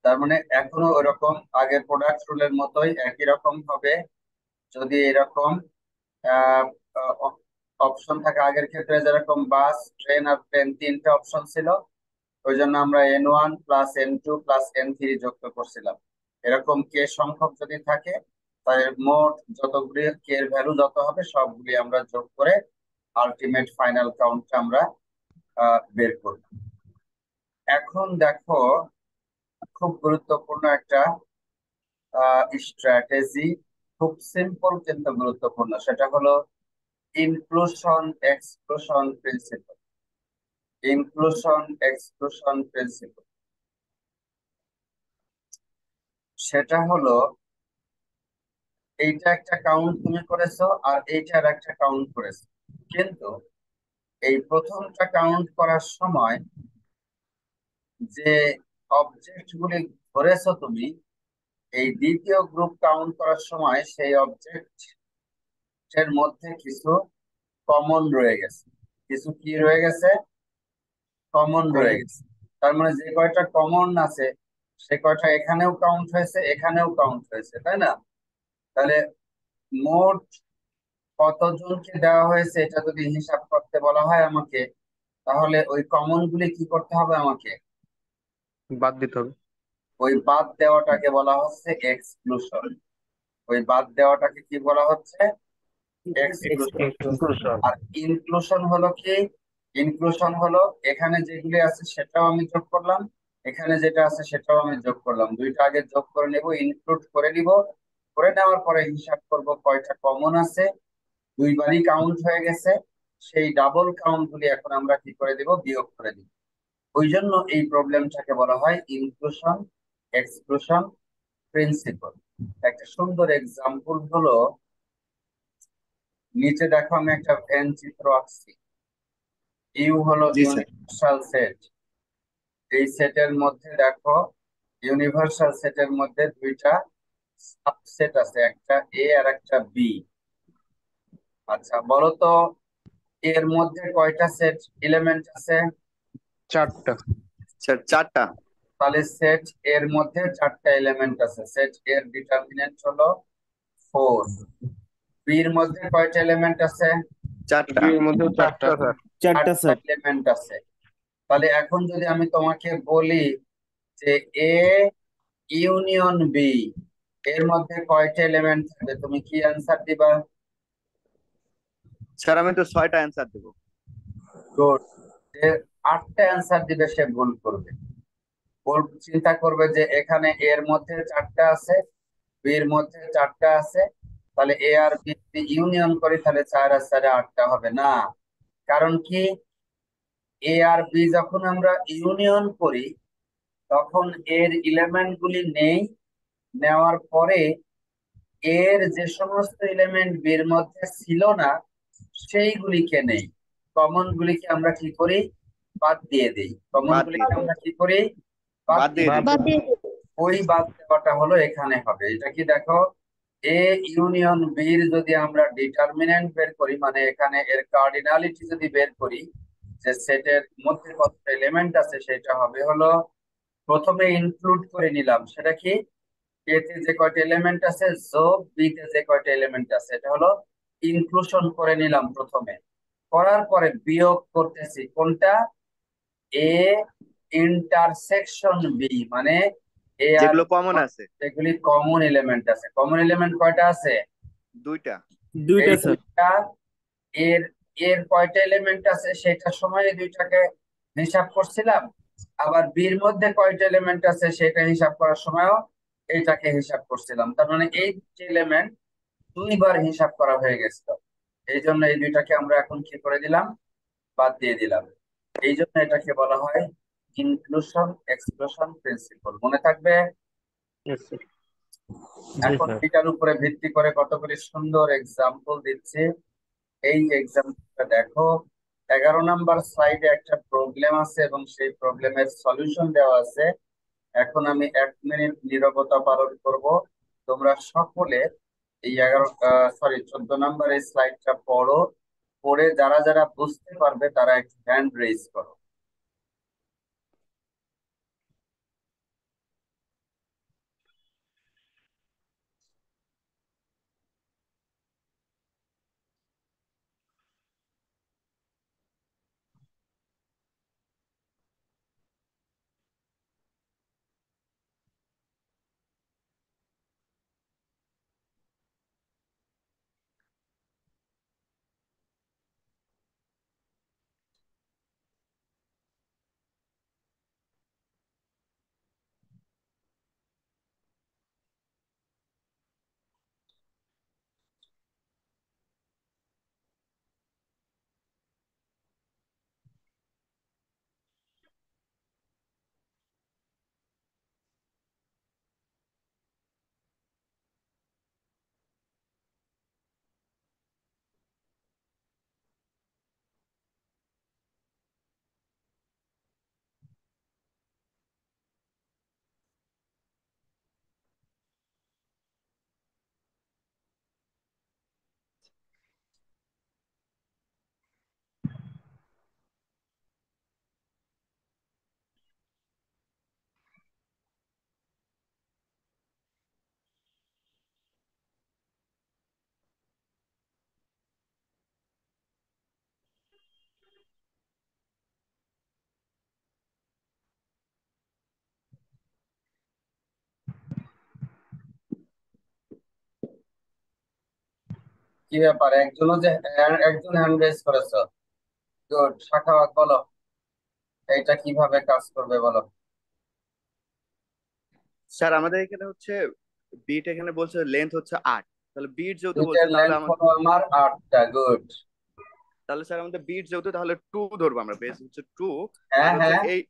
তার মানে এখনো ওরকম আগের প্রোডাক্ট রুলের মতোই একই রকম হবে। যদি এরকম অপশন থাকে, আগের ক্ষেত্রে যেরকম বাস, ট্রেন আর প্লেন তিনটে অপশন ছিল, ওই জন্য আমরা N1 plus N2 plus N3 যুক্ত করছিলাম। এরকম কে সংখ্যক যদি থাকে, তাই মোট যতগুলি কে এর ভ্যালু যত হবে সবগুলি আমরা যোগ করে আলটিমেট ফাইনাল কাউন্টটা আমরা বের করব। এখন দেখো, খুব গুরুত্বপূর্ণ একটা স্ট্র্যাটেজি, খুব সিম্পল কিন্তু গুরুত্বপূর্ণ, সেটা হলো inclusion exclusion principal. Inclusion exclusion principal সেটা হলো, এইটা একটা কাউন্ট তুমি করেছো আর এইটার একটা কাউন্ট করেছো, কিন্তু এই প্রথমটা কাউন্ট করার সময় যে অবজেক্ট গুলি ধরেছো তুমি, এই দ্বিতীয় গ্রুপ কাউন্ট করার সময় সেই অবজেক্ট এর মধ্যে কিছু কমন রয়ে গেছে। কিছু কি রয়ে গেছে? কমন রয়ে গেছে। তার মানে যে কয়টা কমন আছে সে কয়টা এখানেও কাউন্ট হয়েছে, এখানেও কাউন্ট হয়েছে, তাই না? তাহলে মোট কতজনকে দেওয়া হয়েছে এটা যদি হিসাব করতে বলা হয় আমাকে, তাহলে ওই কমন গুলি কি করতে হবে আমাকে?
বাদ দিতে হবে।
ওই বাদ দেওয়াটাকে বলা হচ্ছে এক্সক্লুশন। ওই বাদ দেওয়াটাকে কি বলা হচ্ছে? এক্সক্লুশন।
এক্সক্লুশন।
আর ইনক্লুশন হলো কি? ইনক্লুশন হলো এখানে যেগুলি আছে সেটাও আমি যোগ করলাম, এখানে যেটা আছে সেটাও আমি যোগ করলাম, দুইটা আগে যোগ করে নেব, ইনক্লুড করে নিব। করে নেওয়ার পরে হিসাব করব কয়টা কমন আছে, দুইবারই কাউন্ট হয়ে গেছে, সেই ডাবল কাউন্ট গুলি এখন আমরা কি করে দিব? বিয়োগ করে দিব। ওই জন্য এই প্রবলেমটাকে বলা হয় ইনক্লুশন এক্সক্লুশন প্রিন্সিপাল। একটা সুন্দর এক্সাম্পল হলো, নিচে দেখো আমি একটা ভেন চিত্র আঁকছি। ইউ হলো
জি স্যার।
Universal set. এই সেটের মধ্যে দেখো, ইউনিভার্সাল সেটের মধ্যে দুইটা সাবসেট আছে, একটা এ আর একটা বি। আচ্ছা বলো তো, এর মধ্যে কয়টা সেট এলিমেন্ট আছে?
4টা।
স্যার 4টা।
তাহলে সেট এর মধ্যে 4টা এলিমেন্ট আছে, সেট এর ডিটারমিনেন্ট হলো 4। বির মধ্যে কয়টা এলিমেন্ট আছে?
4টা।
বি এর মধ্যেও 4টা। স্যার।
4টা এলিমেন্ট আছে। তাহলে এখন যদি আমি তোমাকে বলি যে এ ইউনিয়ন বি, এর মধ্যে কয়টা এলিমেন্ট থাকবে, তুমি কি অ্যান্সার দিবা?
স্যার আমি তো 6টা অ্যান্সার দেবো।
গুড। যে 8টা অ্যান্সার দিবে সে ভুল করবে। চিন্তা করবে যে এখানে এর মধ্যে 4টা আছে, বি এর মধ্যে 4টা আছে, তাহলে এ আর বি যদি ইউনিয়ন করি তাহলে 4 আর 4 8টা হবে না। কারণ কি? এ আর বি যখন আমরা ইউনিয়ন করি তখন এর এলিমেন্ট গুলি নেই, নেওয়ার পরে এর যে সমস্ত এলিমেন্ট বির মধ্যে ছিল না সেইগুলিকে নেই, কমন গুলিকে আমরা কি করি? বাদ দিয়ে দিই। কমন
বাদ দিয়ে
গুলিকে
দিই।
আমরা কি করি? বাদ
বাদ দিয়ে
দিয়ে
দিই।
দিই। ওই বাদ দেওয়াটা হলো এখানে হবে। এটা কি দেখো, এ ইউনিয়ন বির যদি আমরা ডিটারমিনেন্ট বের করি, মানে এখানে এর কার্ডিনালিটি যদি বের করি, যে সেটের মধ্যে কত এলিমেন্ট আছে, সেটা হবে হলো, প্রথমে ইনক্লুড করে নিলাম, সেটা কি? এ তে যে কয়টা এলিমেন্ট আছে যোগ বি তে যে কয়টা এলিমেন্ট আছে, এটা হলো ইনক্লুশন করে নিলাম প্রথমে। করার পরে বিয়োগ করতেছি কোনটা? এ ইন্টারসেকশন বি, মানে এ আর
যেগুলো কমন আছে।
এগুলি কমন এলিমেন্ট আছে। কমন এলিমেন্ট কয়টা আছে?
2টা।
এই দুইটা এর এর কয়টা এলিমেন্ট আছে সেটার সময় এই দুইটাকে হিসাব করছিলাম, আবার বির মধ্যে কয়টা এলিমেন্ট আছে সেটা হিসাব করার সময়ও এইটাকে হিসাব করছিলাম। তার মানে এই এলিমেন্ট দুইবার হিসাব করা হয়ে গেছিল। এই জন্য এই দুইটাকে আমরা এখন কি করে দিলাম, বাদ দিয়ে দিলাম। এই জন্য এটাকে বলা হয় ইনক্লুশন এক্সক্লুশন প্রিন্সিপল। মনে থাকবে?
Yes, sir.
জি
এখন
স্যার।
এটার উপরে ভিত্তি করে কতগুলি সুন্দর এক্সাম্পল দিচ্ছি। এই এক্সাম্পলটা দেখো। 11 নম্বর স্লাইডে একটা প্রবলেম আছে এবং সেই প্রবলেমের সলিউশন দেওয়া আছে। এখন আমি 1 মিনিট নীরবতা পালন করব। তোমরা সকলে এই 14 নম্বর এই স্লাইডটা পড়ো। পড়ে যারা যারা বুঝতে পারবে তারা একটু হ্যান্ড রেজ করো। কি ব্যাপার, একজন হ্যান্ড রেজ করেছো? গুড। শাখাওয়াত বলো, এটা কিভাবে কাজ করবে বলো।
স্যার আমাদের এখানে হচ্ছে বিট এখানে বলছে লেন্থ হচ্ছে 8, তাহলে বিট যেহেতু বলছে
বিটের
তাহলে
লেন্থ
আমার,
হলো আমার 8টা। গুড।
তাহলে স্যার আমাদের বিট যেহেতু তাহলে 2 ধরবো আমরা, বেস হচ্ছে 2। আর
হ্যাঁ
হচ্ছে
হ্যাঁ।
এই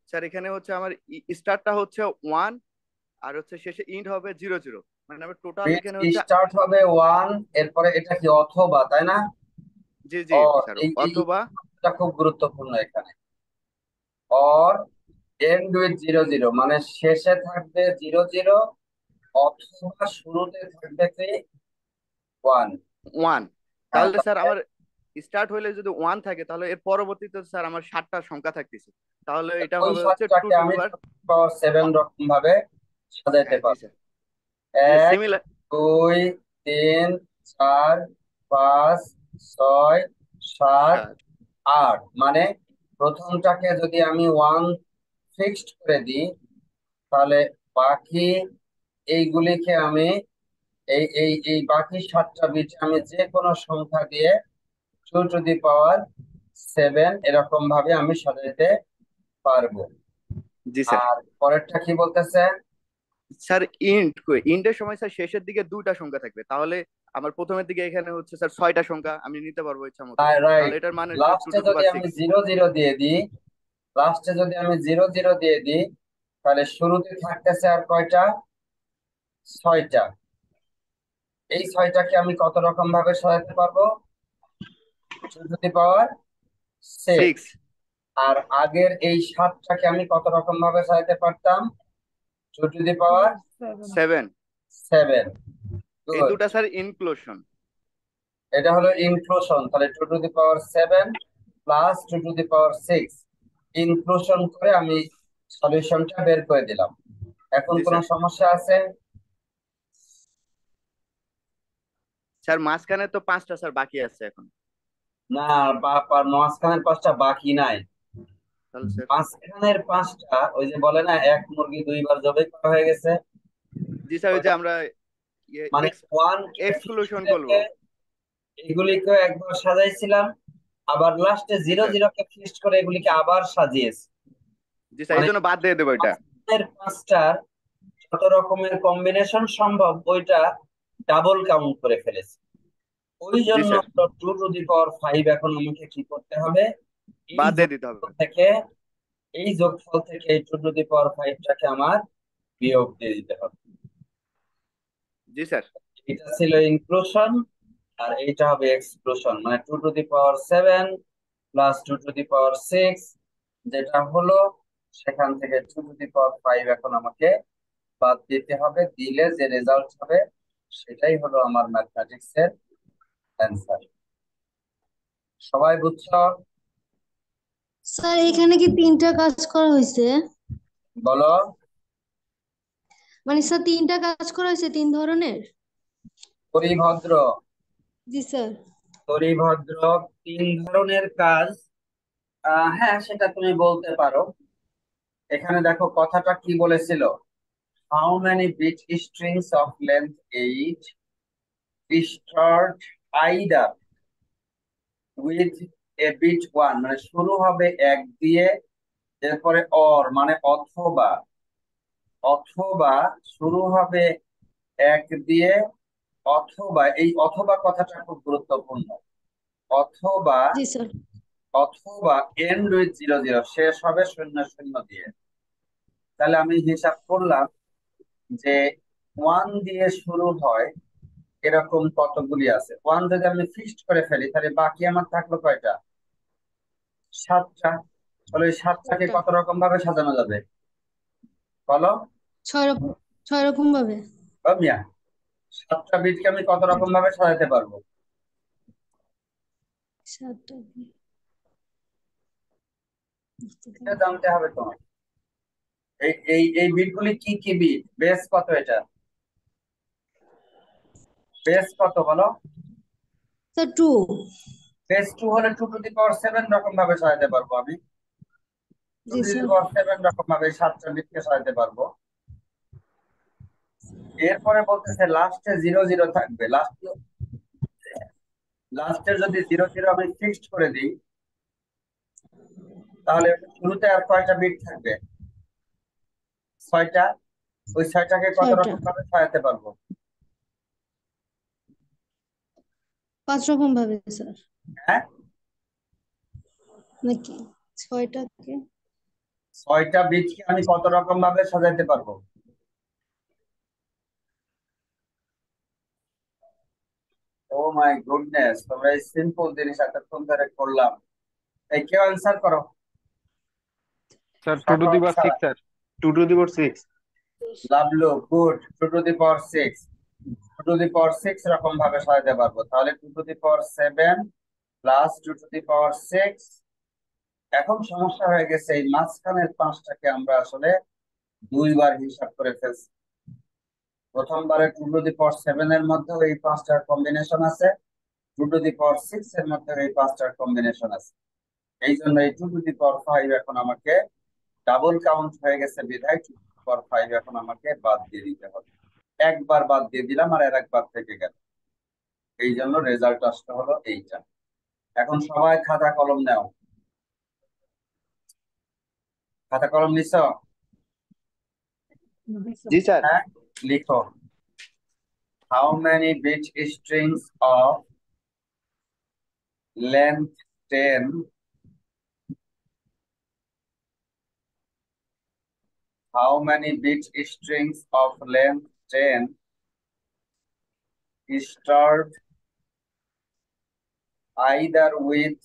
স্যার এখানে হচ্ছে আমার স্টার্টটা হচ্ছে 1, আর হচ্ছে শেষে ইন্ড হবে 0 0, মানে আমার টোটাল
বিট
এখানে হচ্ছে,
স্টার্ট হবে 1, এরপরে এটা কি অথবা, তাই না?
জি জি
অর,
স্যার,
এই
অথবা
এটা খুব গুরুত্বপূর্ণ এখানে। অর এন্ড উইথ 0 0, মানে শেষে থাকবে 0 0, অথবা শুরুতে থাকবে কি 1।
1।
হ্যাঁ,
তাহলে স্যার আমার স্টার্ট হইলে যদি 1 থাকে তাহলে এর পরবর্তীতে স্যার আমার 7টা সংখ্যা থাকতেছে, তাহলে এটা
ওই
হবে হচ্ছে 2
সাতটাকে
টু দি
আমি
পাওয়ার।
7 রকম ভাবে সাজাইতে
হ্যাঁ জি
পারবো।
স্যার, জি
এক,
সিমিলার।
2, 3, 4, 5, 6, 7, 8, মানে প্রথমটাকে যদি আমি 1 ফিক্সড করে দিই, তাহলে বাকি এইগুলিকে আমি এই বাকি 7টা বিট আমি যে কোনো সংখ্যা দিয়ে 2 টু দি পাওয়ার 7 এরকম ভাবে আমি সাজাইতে পারবো।
জি স্যার।
আর পরেরটা কি বলতেছে?
স্যার ইন্ডের সময় স্যার শেষের দিকে 2টা সংখ্যা থাকবে, তাহলে আমার প্রথমের দিকে এখানে হচ্ছে স্যার 6টা সংখ্যা আমি নিতে পারবো ইচ্ছা মতো, তাহলে
রাইট।
এটার মানে হচ্ছে টু
লাস্টে
টু দি
যদি
পাওয়ার
আমি
6।
0 0 দিয়ে দিই, লাস্টে যদি আমি 0 0 দিয়ে দিই, তাহলে শুরুতে থাকতেছে আর কয়টা? 6টা। এই 6টাকে আমি কত রকম ভাবে সাজাতে পারবো? 2 টু দি পাওয়ার 6।
6।
আর আগের এই 7টাকে আমি কত রকম ভাবে সাজাতে পারতাম? 2 টু দি পাওয়ার
7।
7।
এই
গুড।
দুটা স্যার ইনক্লুশন।
এটা হলো ইনক্লুশন। তাহলে 2 to the power 7 plus 2 to the power 6 inclusion করে আমি সলিউশনটা বের করে দিলাম। এখন
জি
কোনো
স্যার।
সমস্যা আছে?
স্যার মাঝখানে তো 5টা স্যার বাকি আছে এখন।
না, মাঝখানের 5টা বাকি নাই।
তাহলে স্যার,
মাঝখানের 5টা ওই যে বলে না, এক মুরগি দুইবার জবাই করা হয়ে গেছে।
জি স্যার, ওই যে
ওটা
আমরা
মানে ওয়ান
এক্সক্লুশন করবো।
এগুলিকে একবার সাজাইছিলাম, আবার লাস্টে
জি
জিরো
স্যার।
জিরো কে ফিক্সড করে এগুলিকে আবার সাজিয়েছি।
জি স্যার, এই
মানে
জন্য বাদ দিয়ে দেবো এটা।
পাঁচটার যত রকমের কম্বিনেশন সম্ভব ওইটা ডাবল কাউন্ট করে ফেলেছি। ওই
জি
জন্য
স্যার,
2 টু দি পাওয়ার 5 এখন আমাকে কি করতে হবে, এই
বাদ দিয়ে দিতে হবে।
যোগফল থেকে এই 2 টু দি পাওয়ার 5টাকে আমার বিয়োগ দিয়ে দিতে হবে।
জি স্যার।
এটা ছিল ইনক্লুশন আর এইটা হবে এক্সক্লুশন, মানে 2 to the power 7 plus 2 to the power 6 যেটা হলো, সেখান থেকে 2 টু দি পাওয়ার 5 এখন আমাকে বাদ দিতে হবে। দিলে যে রেজাল্ট হবে সেটাই হলো আমার ম্যাথমেটিক্স এর অ্যান্সার। সবাই বুঝছো?
স্যার এখানে কি তিনটা কাজ করা হয়েছে?
বলো।
মানে স্যার তিনটা কাজ করা হয়েছে, তিন ধরনের?
পরিভদ্র,
জি স্যার।
পরিভদ্র, 3 ধরনের কাজ। হ্যাঁ, সেটা তুমি বলতে পারো। এখানে দেখো কথাটা কি বলেছিল, how many bit strings of length 8 start either with a bit 1, মানে শুরু হবে 1 দিয়ে, এরপরে অর মানে অথবা, অথবা শুরু হবে 1 দিয়ে, অথবা এই অথবা কথাটা খুব গুরুত্বপূর্ণ, অথবা
জি স্যার।
অথবা এন্ড উইথ 0 0, শেষ হবে 0 0 দিয়ে। তাহলে আমি হিসাব করলাম যে 1 দিয়ে শুরু হয় এরকম কতগুলি আছে। 1 যদি আমি ফিক্সড করে ফেলি তাহলে বাকি আমার থাকলো কয়টা, 7টা। তাহলে ওই 7টাকে
ছয়টা।
কত রকম ভাবে সাজানো যাবে বলো?
6 রকম, 6 রকম ভাবে।
ও মিয়া, 7টা বিটকে আমি কত রকম ভাবে সাজাতে পারবো?
7টা।
এটা জানতে হবে তোমার। এই এই এই বিটগুলি কি কি বিট, বেস কত, এটা বেস কত বলো?
স্যার 2।
বেস 2 হলে 2 টু দি পাওয়ার 7 রকম ভাবে সাজাতে পারবো আমি। টু
জি
টু দি
স্যার।
পাওয়ার 7 রকম ভাবে 7টা বিটকে সাজাতে পারবো। এরপরে বলতেছে লাস্টে 0 0 থাকবে, লাস্টে যদি 0 0 আমি ফিক্সড করে দিই তাহলে শুরুতে আর কয়টা বিট থাকবে, 6টা। ওই 6টাকে কত
6টা।
রকম ভাবে সাজাতে পারবো?
5 রকম ভাবে স্যার,
হ্যাঁ,
নাকি 6টাকে?
6টা বিটকে আমি কত রকম ভাবে সাজাতে পারবো? ও মাই গুডনেস, তোমরা এই সিম্পল জিনিস এতক্ষণ ধরে করলাম। এই কেউ অ্যান্সার করো।
স্যার 2 টু দি পাওয়ার
ছাড়া।
6 sir, 2 to the power 6।
Lovelu, good. 2 to the power 6, 2 to the power 6 রকম ভাবে সাজাতে পারবো। তাহলে 2 to the power 7 plus 2 to the power 6। এখন সমস্যা হয়ে গেছে, এই মাঝখানের 5টাকে আমরা আসলে 2বার হিসাব করে ফেলছি। প্রথমবারে 2 টু দি পাওয়ার 7 এর মধ্যে এই 5টার কম্বিনেশন আছে, 2 টু দি পাওয়ার 6 এর মধ্যে এই 5টার কম্বিনেশন আছে। এই জন্য এই 2 টু দি পাওয়ার 5 এখন আমাকে ডাবল কাউন্ট হয়ে গেছে বিধায় 2 টু দি পাওয়ার 5 এখন আমাকে বাদ দিয়ে দিতে হবে। একবার বাদ দিয়ে দিলাম আর একবার থেকে গেল, এই জন্য রেজাল্ট আসতে হলো এইটা। এখন সবাই খাতা কলম নাও। খাতা কলম নিছো?
জি স্যার।
হ্যাঁ, লিখো। How many bit strings of length 10 how many bit strings of length 10 start either with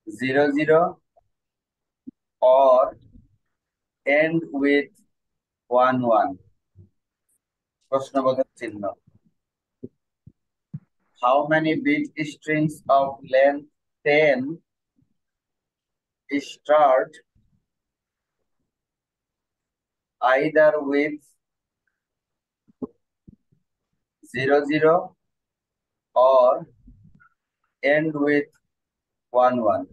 0 0 or end with 1 1? প্রশ্নবোধক চিহ্ন। How many bit strings of length 10 start either with 0 0 or end with 1 1?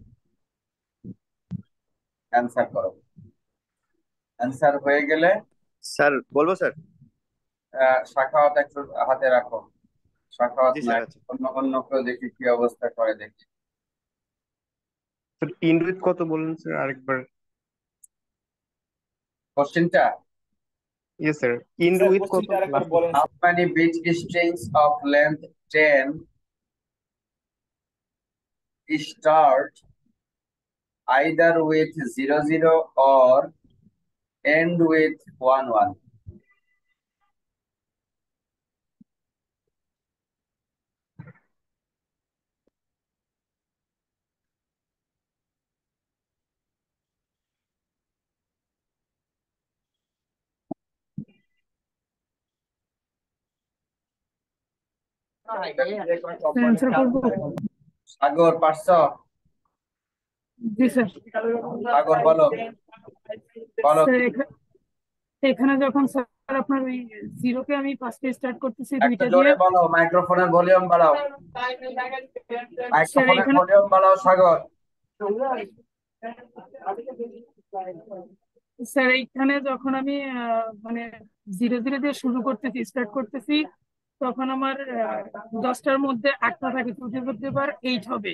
Answer করো। Answer হয়ে গেলে
sir বলবো sir?
Shakhawat একটু হাতে রাখো। শাখাওয়াত
জি
নাই,
স্যার, আচ্ছা।
অন্য অন্য কেউ দেখি কি অবস্থা করে দেখি।
স্যার ইন্ড উইথ কত বললেন স্যার আরেকবার?
কোশ্চেনটা
ইয়েস স্যার, ইন্ড
স্যার
উইথ কত
কোশ্চেনটা আরেকবার
লাস্ট?
বলেন
how many bit strings of length 10 start either with 00 or end with 11?
Answer করবো।
সাগর পারছো?
জি স্যার।
সাগর বলো বলো
স্যার এখানে যখন স্যার আপনার ওই জিরোকে আমি ফার্স্টে স্টার্ট করতেছি
একটু
দুইটা দিয়ে।
জোরে বলো, মাইক্রোফোনের ভলিউম বাড়াও,
স্যার
মাইক্রোফোনের
এখানে
ভলিউম বাড়াও সাগর।
স্যার এইখানে যখন আমি মানে জিরো জিরো দিয়ে শুরু করতেছি স্টার্ট করতেছি তখন আমার 10টার মধ্যে 8টা থাকে, 2^8 হবে।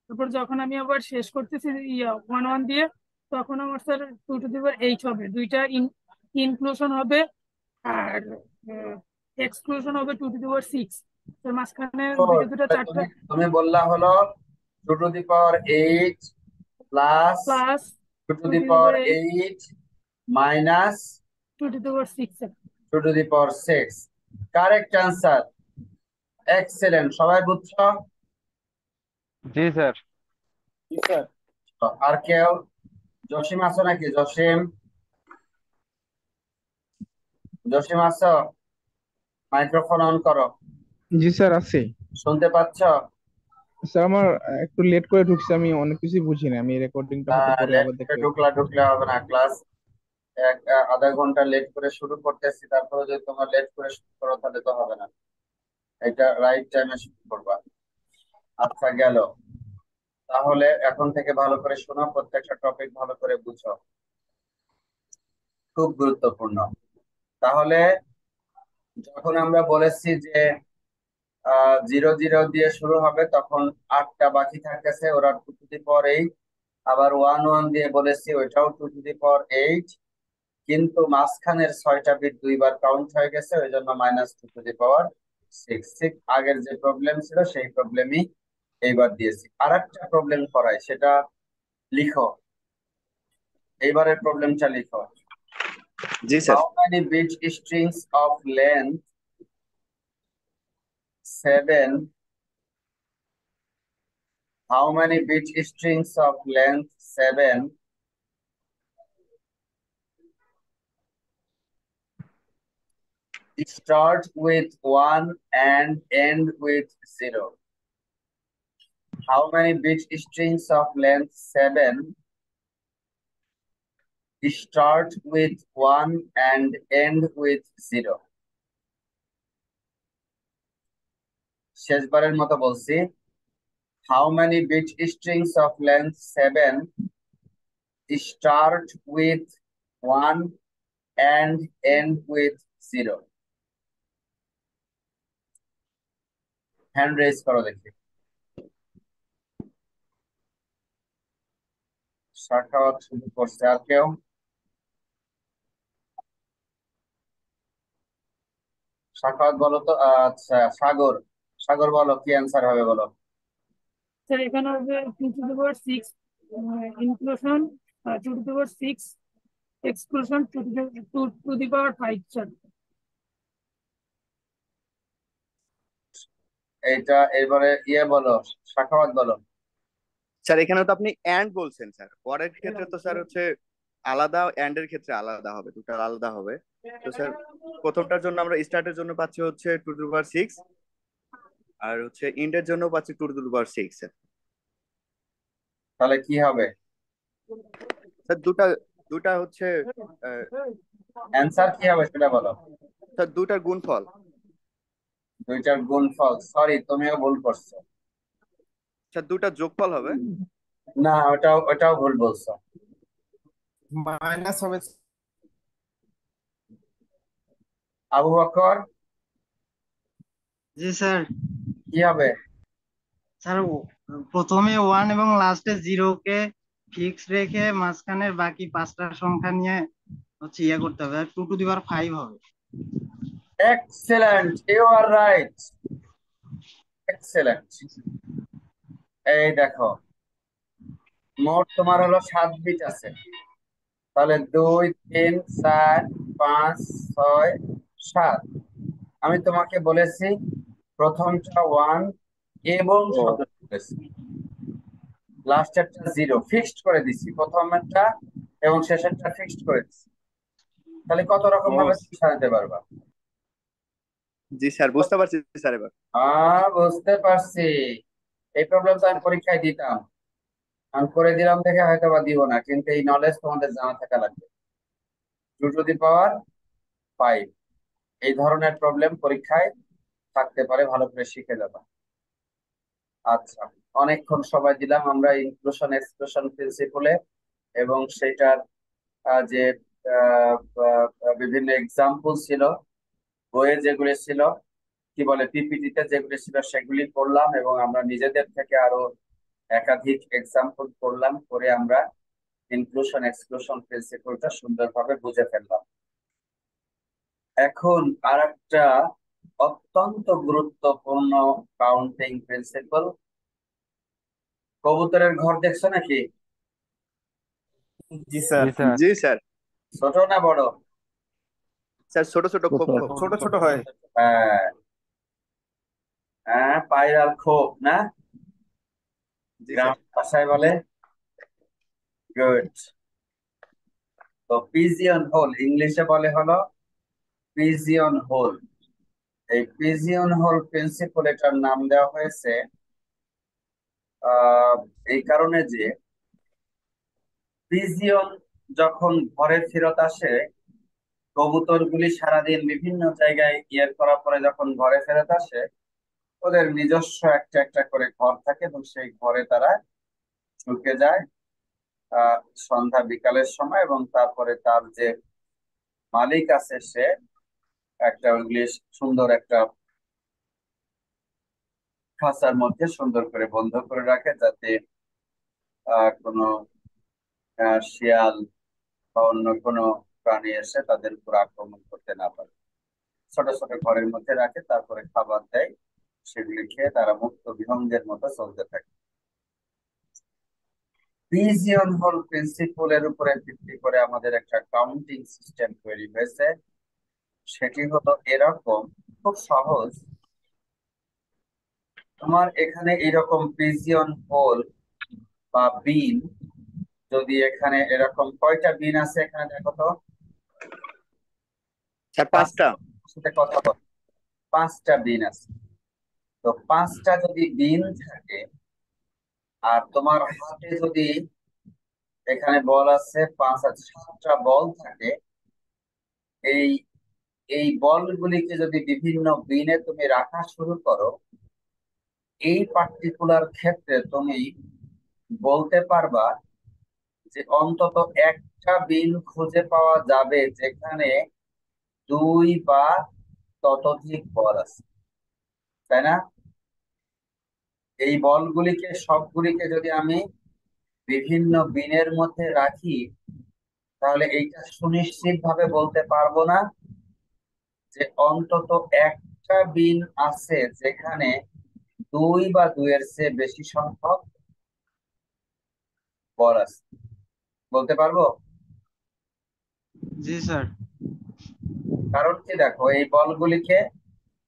তারপর যখন আমি আবার শেষ করতেছি 1 1 দিয়ে তখন আমার স্যার 2^8 হবে, দুইটা ইনক্লুশন হবে আর এক্সক্লুশন হবে 2^6। তো মাঝখানে
ও,
দুইটা দুইটা
তাহলে
চারটা
তুমি তুমি বললা হলো 2^8 plus
plus
2^8 minus
2^6 sir.
2^6। Correct answer, excellent. সবাই বুঝছো?
জি স্যার।
জি স্যার।
আর কেউ? জসিম আছো নাকি? জসিম, জসিম আছো? মাইক্রোফোন অন করো।
জি স্যার আছি।
শুনতে পাচ্ছ?
স্যার আমার একটু লেট করে ঢুকছে, আমি অনেক কিছুই বুঝি না, আমি রেকর্ডিংটা হয়তো পরে
লেট
আবার
করে
দেখতে।
ঢুকলে হবে না। ক্লাস আধা ঘন্টা লেট করে শুরু করতেছি, তারপরে যদি তোমরা লেট করে শুরু করো তাহলে তো হবে না। এটা রাইট টাইমে শুরু করবা। আচ্ছা গেল। তাহলে এখন থেকে ভালো করে শোনো, প্রত্যেকটা টপিক ভালো করে বুঝো, খুব গুরুত্বপূর্ণ। তাহলে যখন আমরা বলেছি যে 00 দিয়ে শুরু হবে তখন 8টা বাকি থাকতেছে, ওরা 2^8। আবার 1 1 দিয়ে বলেছি ওইটাও 2^8, কিন্তু মাঝখানের 6টা বিট দুইবার কাউন্ট হয়ে গেছে, ওই জন্য -2^6। ঠিক আগের যে প্রবলেম ছিল সেই প্রবলেমই এইবার দিয়েছি। আর একটা প্রবলেম করাই, সেটা লিখো। এইবারের প্রবলেমটা লিখো।
জি sir.
How many bit strings of length 7 how many bit strings of length 7 start with 1 and end with 0? How many bit strings of length 7 start with 1 and end with 0? শেষবারের মতো বলছি, how many bit strings of length 7 start with 1 and end with 0? Hand raise করো দেখি। সাখাওয়াত শুরু করছে, আর কেউ? সাখাওয়াত বলো তো। আচ্ছা সাগর, সাগর বলো কি অ্যান্সার হবে বলো।
স্যার এখানে হবে 2^6 ইনক্লুশন, 2^6 এক্সক্লুশন, 2^5 স্যার।
এইটা এবারে বলো, সাখাওয়াত বলো।
স্যার এখানে তো আপনি এন্ড বলছেন স্যার, পরের ক্ষেত্রে তো স্যার হচ্ছে আলাদা, এন্ড এর ক্ষেত্রে আলাদা হবে, দুটো আলাদা হবে। তো স্যার প্রথমটার জন্য আমরা স্টার্টের জন্য পাচ্ছি হচ্ছে 2^6, আর হচ্ছে এন্ডের জন্য পাচ্ছি 2^6 স্যার।
তাহলে কি হবে?
স্যার দুটা দুটা হচ্ছে
অ্যান্সার কি হবে সেটা বলো।
স্যার দুটার গুণফল।
দুইটার গুণফল? সরি, তুমিও ভুল করছো।
স্যার দুটা যোগফল হবে।
না, ওটাও ভুল বলছো।
মাইনাস হবে।
আবু বকর
জি স্যার।
কি হবে?
স্যার প্রথমে 1 এবং লাস্টে 0 কে ফিক্স রেখে মাঝখানের বাকি 5টা সংখ্যা নিয়ে হচ্ছে ইয়ে করতে হবে, 2 to the power 5 হবে।
Excellent, you are right, excellent. এই দেখো, মোট তোমার হলো 7 বিট আছে, তাহলে 2 3 4 5 6 7। আমি তোমাকে বলেছি প্রথমটা 1 এবং
ও
শব্দ বলেছি, লাস্টেরটা 0 ফিক্সড করে দিছি, প্রথমেরটা এবং শেষেরটা ফিক্সড করে দিছি। তাহলে কত রকম
ও
ভাবে তুমি সাজাতে পারবা?
জি স্যার, বুঝতে পারছি স্যার এবার।
বুঝতে পারছি। এই প্রবলেম তো আমি পরীক্ষায় দিতাম, আমি করে দিলাম দেখে হয়তো বা দিব না, কিন্তু এই নলেজ তোমাদের জানা থাকা লাগবে। 2 to the power 5 এই ধরনের প্রবলেম পরীক্ষায় থাকতে পারে, ভালো করে শিখে যাবা। আচ্ছা, অনেকক্ষণ সময় দিলাম আমরা ইনক্লুশন এক্সক্লুশন প্রিন্সিপলে, এবং সেটার যে আহ, বিভিন্ন এক্সাম্পল ছিল, বইয়ে যেগুলি ছিল, কি বলে পিপিটিতে যেগুলি ছিল সেগুলি করলাম, এবং আমরা নিজেদের থেকে আরো একাধিক এক্সাম্পল করলাম, করে আমরা ইনক্লুশন এক্সক্লুশন প্রিন্সিপলটা সুন্দরভাবে বুঝে ফেললাম। এখন আরেকটা অত্যন্ত গুরুত্বপূর্ণ কাউন্টিং প্রিন্সিপল, কবুতরের ঘর দেখছো নাকি?
জি স্যার।
জি স্যার।
জি স্যার।
ছোট না বড়?
স্যার ছোট ছোট,
ছোট
খোপ খোপ ছোট ছোট হয়।
হ্যাঁ, হ্যাঁ, পায়রার খোপ না,
জি
গ্রাম
স্যার।
ভাষায় বলে। গুড। তো পিজিয়ন হোল ইংলিশে বলে হলো পিজিয়ন হোল। এই পিজিয়ন হোল প্রিন্সিপল এটার নাম দেওয়া হয়েছে আহ এই কারণে যে পিজিয়ন যখন ঘরে ফেরত আসে, কবুতরগুলি সারাদিন বিভিন্ন জায়গায় ইয়ের করার পরে যখন ঘরে ফেরত আসে, ওদের নিজস্ব একটা একটা করে ঘর থাকে, এবং সেই ঘরে তারা ঢুকে যায় আহ সন্ধ্যা বিকালের সময়, এবং তারপরে তার যে মালিক আছে সে একটা ইংলিশ সুন্দর একটা খাঁচার মধ্যে সুন্দর করে বন্ধ করে রাখে, যাতে কোনো শিয়াল বা অন্য কোনো প্রাণী এসে তাদের উপর আক্রমণ করতে না পারে। ছোট ছোট ঘরের মধ্যে রাখে, তারপরে খাবার দেয়, সেগুলি খেয়ে তারা মুক্ত বিহঙ্গের মতো চলতে থাকে। পিজিয়ন হোল প্রিন্সিপলের উপরে ভিত্তি করে আমাদের একটা কাউন্টিং সিস্টেম তৈরি হয়েছে। সেটি হলো এরকম, খুব সহজ। তোমার এখানে এরকম পিজিয়ন হোল বা বিন, যদি এখানে এরকম কয়টা বিন আছে এখানে দেখো তো।
স্যার 5টা।
সাথে কথা বল। 5টা বিন আছে। তো 5টা যদি বিন থাকে, আর তোমার হাতে যদি এখানে বল আছে 5 আছে, 7টা বল থাকে, এই এই বলগুলিকে যদি বিভিন্ন বিনে তুমি রাখা শুরু করো, এই পার্টিকুলার ক্ষেত্রে তুমি বলতে পারবা যে অন্তত একটা বিন খুঁজে পাওয়া যাবে যেখানে 2 বা ততোধিক বল আছে, তাই না? এই বলগুলিকে সবগুলিকে যদি আমি বিভিন্ন বিনের মধ্যে রাখি, তাহলে এইটা সুনিশ্চিত ভাবে বলতে পারবো না যে অন্তত একটা বিন আছে যেখানে 2 বা 2-এর চেয়ে বেশি সংখ্যক বল আছে। বলতে পারবো?
জি স্যার।
কারণ কি, দেখো এই বলগুলিকে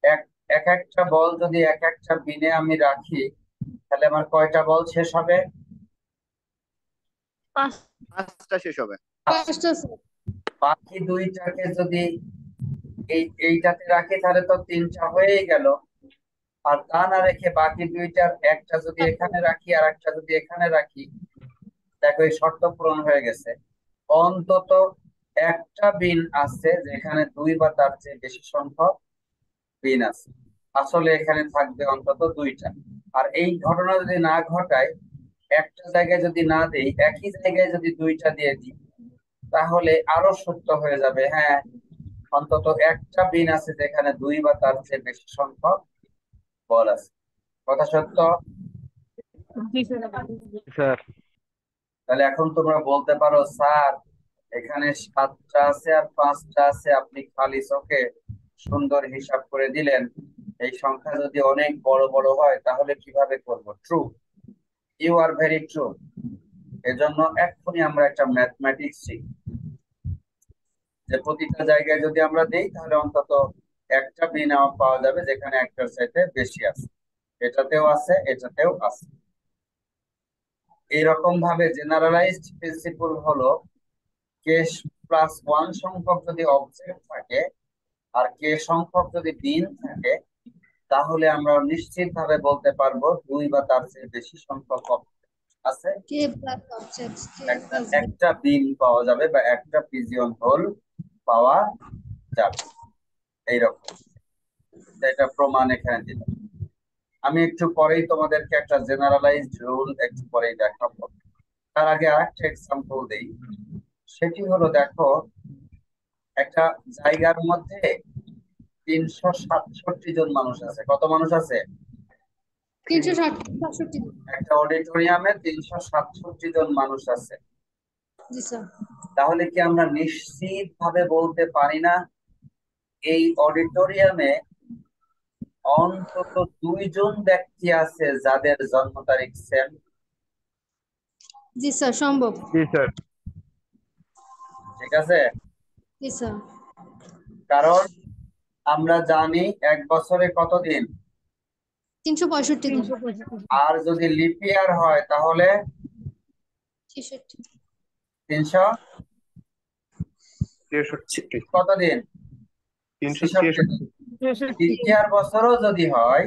এক এক একটা বল যদি এক একটা বিনে আমি রাখি, তাহলে আমার কয়টা বল শেষ হবে?
5টা শেষ হবে।
5টা স্যার।
বাকি 2টাকে যদি এইটাতে রাখি, তাহলে তো 3টা হয়েই গেল। আর তা না রেখে বাকি 2টার একটা যদি এখানে রাখি আর একটা যদি এখানে রাখি, দেখো এই শর্ত পূরণ হয়ে গেছে। অন্তত একটা বিন আছে যেখানে 2 বা তার চেয়ে বেশি সংখ্যক বিন আছে। আসলে এখানে থাকবে অন্তত 2টা। আর এই ঘটনা যদি না ঘটায়, একটা জায়গায় যদি না দেই, একই জায়গায় যদি 2টা দিয়ে দিই, তাহলে আরো সত্য হয়ে যাবে, হ্যাঁ অন্তত একটা বিন আছে যেখানে 2 বা তার চেয়ে বেশি সংখ্যক বল আছে। কথা সত্য?
জি স্যার।
স্যার
তাহলে এখন তোমরা বলতে পারো স্যার এখানে 7টা আছে আর 5টা আছে, আপনি খালি চোখে সুন্দর হিসাব করে দিলেন, এই সংখ্যা যদি অনেক বড় বড় হয় তাহলে কিভাবে করব? True, you are very true. এজন্য এক্ষুনি আমরা একটা ম্যাথমেটিক্স শিখি, যে প্রতিটা জায়গায় যদি আমরা দেই তাহলে অন্তত একটা বিন পাওয়া যাবে যেখানে একটার চাইতে বেশি আছে। এটাতেও আছে, এটাতেও আছে। এইরকম ভাবে জেনারেলাইজড প্রিন্সিপল হলো কে প্লাস ওয়ান সংখ্যক যদি অবজেক্ট থাকে আর কে সংখ্যক যদি বিন থাকে, তাহলে আমরা নিশ্চিত ভাবে বলতে পারবো 2 বা তার চেয়ে বেশি সংখ্যক object আছে,
k plus object k plus
একটা বিন পাওয়া যাবে বা একটা পিজিয়ন হোল পাওয়া যাবে। এইরকম এটা প্রমাণ এখানে দিলাম। আমি একটু পরেই তোমাদেরকে একটা জেনারেলাইজড রুল একটু পরেই দেখাবো। তার আগে আরেকটা এক্সাম্পল দেই, সেটি হলো দেখো একটা জায়গার মধ্যে 367 জন মানুষ আছে। কত মানুষ আছে?
367
একটা অডিটোরিয়ামে 367 জন মানুষ আছে।
জি স্যার।
তাহলে কি আমরা নিশ্চিত ভাবে বলতে পারি না এই অডিটোরিয়ামে অন্তত 2 জন ব্যক্তি আছে যাদের জন্ম তারিখ সেম?
জি স্যার সম্ভব।
জি স্যার।
ঠিক আছে,
জি স্যার।
কারণ আমরা জানি এক বছরে কত দিন,
365 দিন।
365।
আর যদি লিপ ইয়ার হয় তাহলে
66
300 কত দিন,
363
দিন। লিপ ইয়ার বছরও যদি হয়,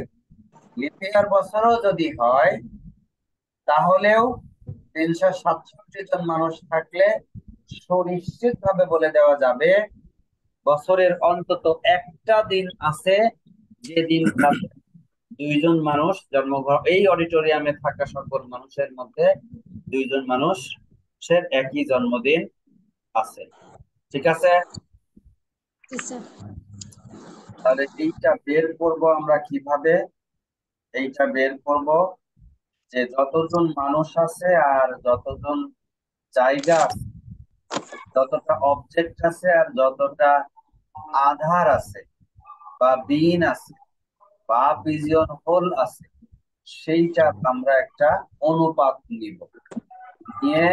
লিপ ইয়ার বছরও যদি হয়, তাহলেও 367 জন মানুষ থাকলে সুনিশ্চিত ভাবে বলে দেওয়া যাবে বছরের অন্তত একটা দিন আছে যে দিন 2 জন মানুষ জন্মগ্রহণ, এই অডিটোরিয়ামে থাকা সকল মানুষের মধ্যে 2 জন মানুষের একই জন্মদিন আছে। ঠিক আছে,
জি স্যার।
তাহলে এইটা বের করব আমরা কিভাবে? এইটা বের করব যে যতজন মানুষ আছে আর যতজন জায়গা আছে, যতটা অবজেক্ট আছে আর যতটা আধার আছে বা বিন আছে বা পিজিয়ন হোল আছে, সেইটা আমরা একটা অনুপাত নিব, নিয়ে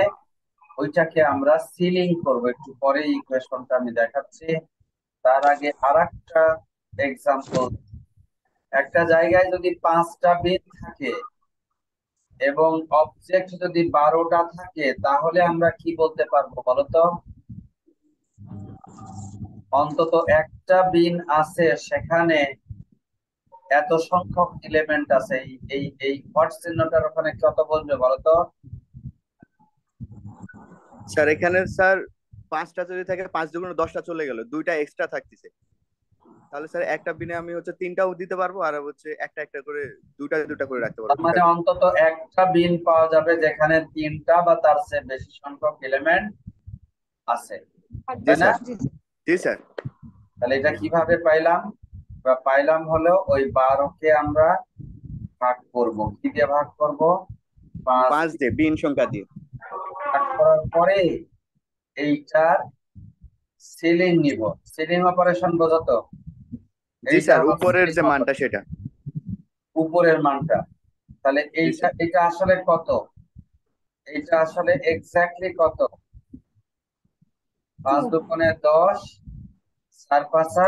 ওইটাকে আমরা সিলিং করব। একটু পরে ইকুয়েশনটা আমি দেখাচ্ছি। তার আগে আরেকটা এক্সাম্পল, একটা জায়গায় যদি 5টা বিন থাকে এবং অবজেক্ট যদি 12টা থাকে, তাহলে আমরা কি বলতে পারবো বলতো? অন্তত একটা বিন আছে, সেখানে এত সংখ্যক এলিমেন্ট আছে। এই এই হোয়াট চিহ্নটার ওখানে কত বলবে বলতো?
স্যার এখানে স্যার 5টা যদি থাকে 5 দুগুণে 10টা চলে গেল, 2টা এক্সট্রা থাকতেছে। তাহলে স্যার একটা বিনে আমি হচ্ছে 3টাও দিতে পারবো আর হচ্ছে একটা একটা করে দুটা দুটা করে রাখতে পারবো।
তার মানে অন্তত একটা বিন পাওয়া যাবে যেখানে 3টা বা তার চেয়ে বেশি সংখ্যক এলিমেন্ট আছে, তাই না?
জি স্যার।
তাহলে এটা কিভাবে পাইলাম? পাইলাম হলো ওই 12কে আমরা ভাগ করব। কি দিয়ে ভাগ করব?
5 দিয়ে, বিন সংখ্যা দিয়ে
ভাগ করার পরে এইটার সিলিং নিব। সিলিং অপারেশন বোঝো তো?
জি স্যার, উপরের যে মানটা সেটা,
উপরের মানটা। তাহলে এইটা আসলে কত? এইটা আসলে এক্স্যাক্টলি কত? 5 দুগুণে 10, 4 পাঁচা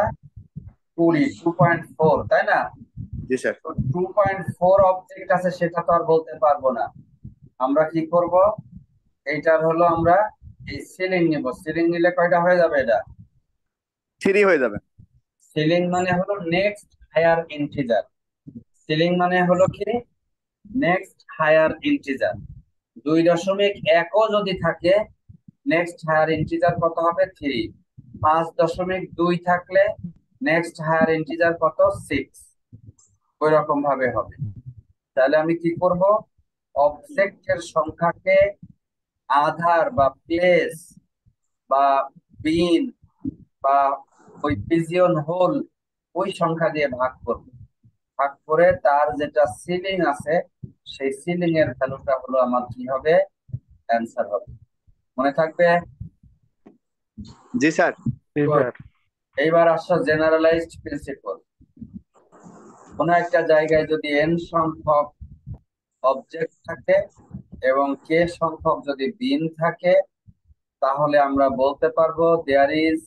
20, 2.4, তাই না?
জি স্যার।
2.4 অবজেক্ট আছে, সেটা তো আর বলতে পারবো না। আমরা কি করব? এইটার হলো আমরা এই সিলিং নিব। সিলিং নিলে কয়টা হয়ে যাবে? এটা
3 হয়ে যাবে।
সিলিং মানে হলো নেক্সট হায়ার ইন্টিজার। সিলিং মানে হলো কি? Next higher integer. 2.1ও যদি থাকে, নেক্সট হায়ার ইন্টিজার কত হবে? 3। 5.2 থাকলে নেক্সট হায়ার ইন্টিজার কত? 6। ওই রকম ভাবে হবে। তাহলে আমি কি করব? অবজেক্টের সংখ্যাকে আধার বা প্লেস বা বিন বা ওই পিজিয়ন হোল ওই সংখ্যা দিয়ে ভাগ করব। ভাগ করে তার যেটা সিলিং আছে সেই সিলিং এর ভ্যালুটা হলো আমার কি হবে, অ্যান্সার হবে। মনে থাকবে?
জি স্যার।
জি
Good.
স্যার।
এইবার আসো জেনারেলাইজড প্রিন্সিপল। কোন একটা জায়গায় যদি n সংখ্যক অবজেক্ট থাকে এবং k সংখ্যক যদি বিন থাকে, তাহলে আমরা বলতে পারবো there is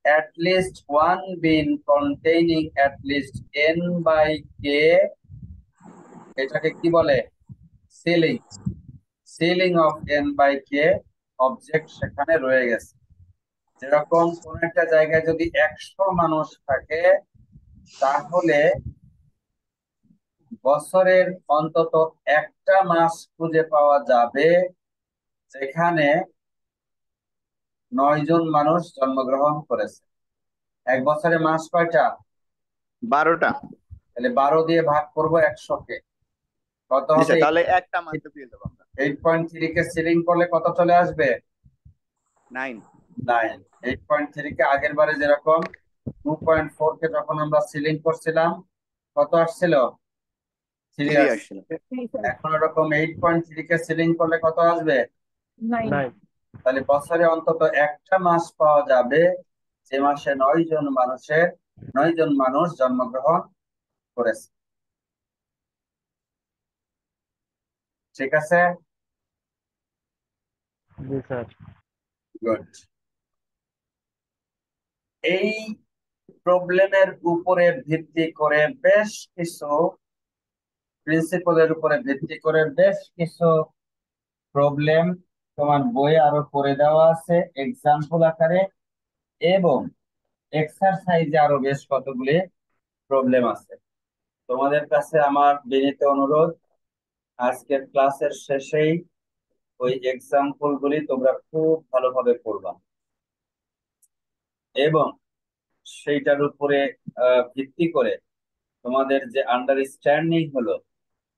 at least one bin containing at least n by k। এটাকে কি বলে? Ceiling. Ceiling of n by k object সেখানে রয়ে গেছে। যেরকম কোন একটা জায়গায় যদি 100 মানুষ থাকে, তাহলে বছরের অন্তত একটা মাস খুঁজে পাওয়া যাবে যেখানে 9 জন মানুষ জন্মগ্রহণ করেছে। এক বছরে মাস কয়টা?
12টা।
তাহলে 12 দিয়ে ভাগ করবো 100 কে, কত
জি স্যার,
হবে?
তাহলে একটা মাত্র পেয়ে যাবো আমরা।
8.3 কে সিলিং করলে কত চলে আসবে?
9।
9। 8.3 কে আগের বারে যেরকম 2.4 কে যখন আমরা সিলিং করছিলাম কত আসছিল? 3
3
আসছিল।
আসছিল।
এখন এরকম 8.3 কে সিলিং করলে কত আসবে?
9।
9।
তাহলে বছরে অন্তত একটা মাস পাওয়া যাবে যে মাসে 9 জন মানুষ জন্মগ্রহণ করেছে। ঠিক আছে?
জি স্যার।
গুড। এই প্রবলেমের উপরে ভিত্তি করে বেশ কিছু প্রিন্সিপালের উপরে ভিত্তি করে বেশ কিছু প্রবলেম তোমার বইয়ে আরো করে দেওয়া আছে এক্সাম্পল আকারে, এবং এক্সারসাইজে আরো বেশ কতগুলি প্রবলেম আছে। তোমাদের কাছে আমার বিনীত অনুরোধ, আজকের ক্লাসের শেষেই ওই এক্সাম্পল গুলি তোমরা খুব ভালোভাবে পড়বা এবং সেইটার উপরে ভিত্তি করে তোমাদের যে আন্ডারস্ট্যান্ডিং হলো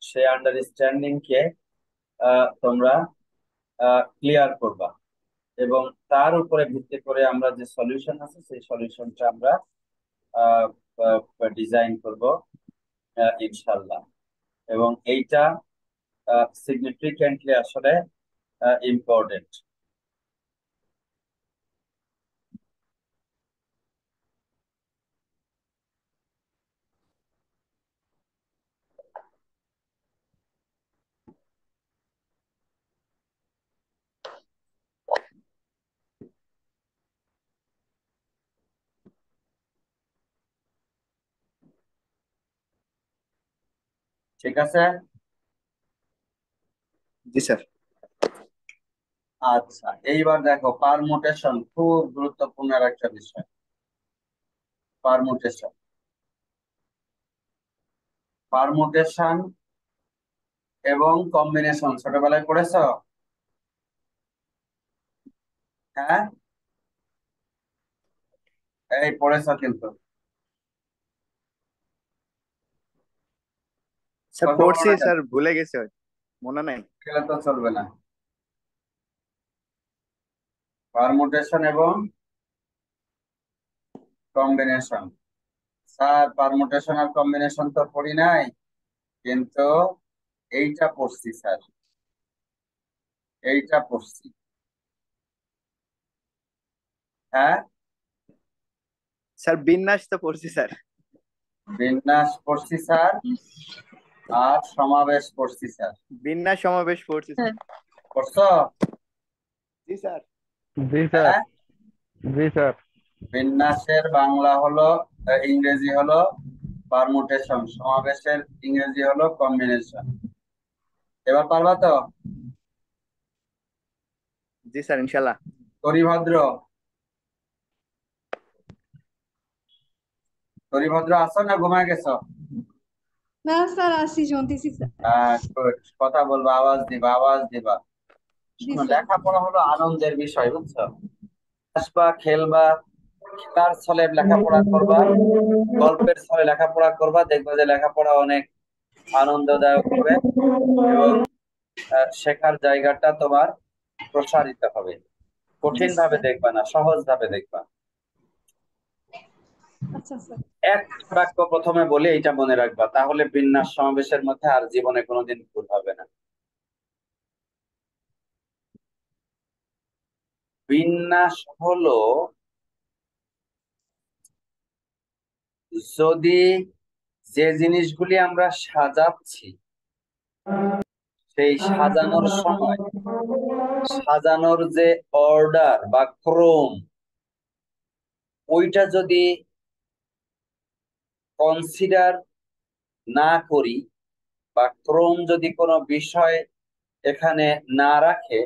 সেই আন্ডারস্ট্যান্ডিং কে তোমরা ক্লিয়ার করবা এবং তার উপরে ভিত্তি করে আমরা যে সলিউশন আছে সেই সলিউশনটা আমরা ডিজাইন করব ইনশাল্লাহ। এবং এইটা সিগনিফিকেন্টলি আসলে ইম্পর্টেন্ট। ঠিক আছে?
জি স্যার।
আচ্ছা, এইবার দেখো পারমুটেশন খুব গুরুত্বপূর্ণ আর একটা বিষয়। পারমুটেশন পারমুটেশন এবং কম্বিনেশন ছোটবেলায় পড়েছো? হ্যাঁ, এই পড়েছো কিন্তু।
স্যার
কথা বলো
পড়ছি
না কেন?
স্যার, ভুলে গেছি হয়তো, মনে নাই।
গেলে তো চলবে না। পারমুটেশন এবং কম্বিনেশন। স্যার পারমুটেশন আর কম্বিনেশন তো পড়ি নাই, কিন্তু এইটা পড়ছি স্যার, এইটা পড়ছি। হ্যাঁ,
স্যার বিন্যাস তো পড়ছি স্যার।
বিন্যাস পড়ছি স্যার, আর সমাবেশ পড়ছি স্যার।
বিন্যাস সমাবেশ পড়ছি স্যার।
পড়ছো?
জি স্যার।
জি স্যার।
হ্যাঁ,
জি স্যার।
বিন্যাসের বাংলা হলো ইংরেজি হলো পারমুটেশন, সমাবেশের ইংরেজি হলো কম্বিনেশন। এবার পারবা তো?
জি স্যার ইনশাল্লাহ।
তরিভদ্র, তরিভদ্র আছো না ঘুমায় গেছো?
না স্যার, আসি শুনতেছি স্যার।
good. কথা বলবা, আওয়াজ দিবা, আওয়াজ দিবা।
জি
শোনো,
স্যার।
লেখাপড়া হলো আনন্দের বিষয়, বুঝছো? আসবা, খেলবা, খেলার ছলে লেখাপড়া করবা, গল্পের ছলে লেখাপড়া করবা, দেখবা যে লেখাপড়া অনেক আনন্দদায়ক হবে এবং শেখার জায়গাটা তোমার প্রসারিত হবে।
জি
কঠিন ভাবে
স্যার।
দেখবা না, সহজ ভাবে দেখবা।
আচ্ছা স্যার।
এক বাক্য প্রথমে বলে এটা মনে রাখবা, তাহলে বিন্যাস সমাবেশের মধ্যে আর জীবনে কোনোদিন ভুল হবে না। বিন্যাস হলো যদি যে জিনিসগুলি আমরা সাজাচ্ছি সেই সাজানোর সময় সাজানোর যে অর্ডার বা ক্রম, ওইটা যদি কনসিডার না করি বা ক্রম যদি কোনো বিষয় এখানে না রাখে,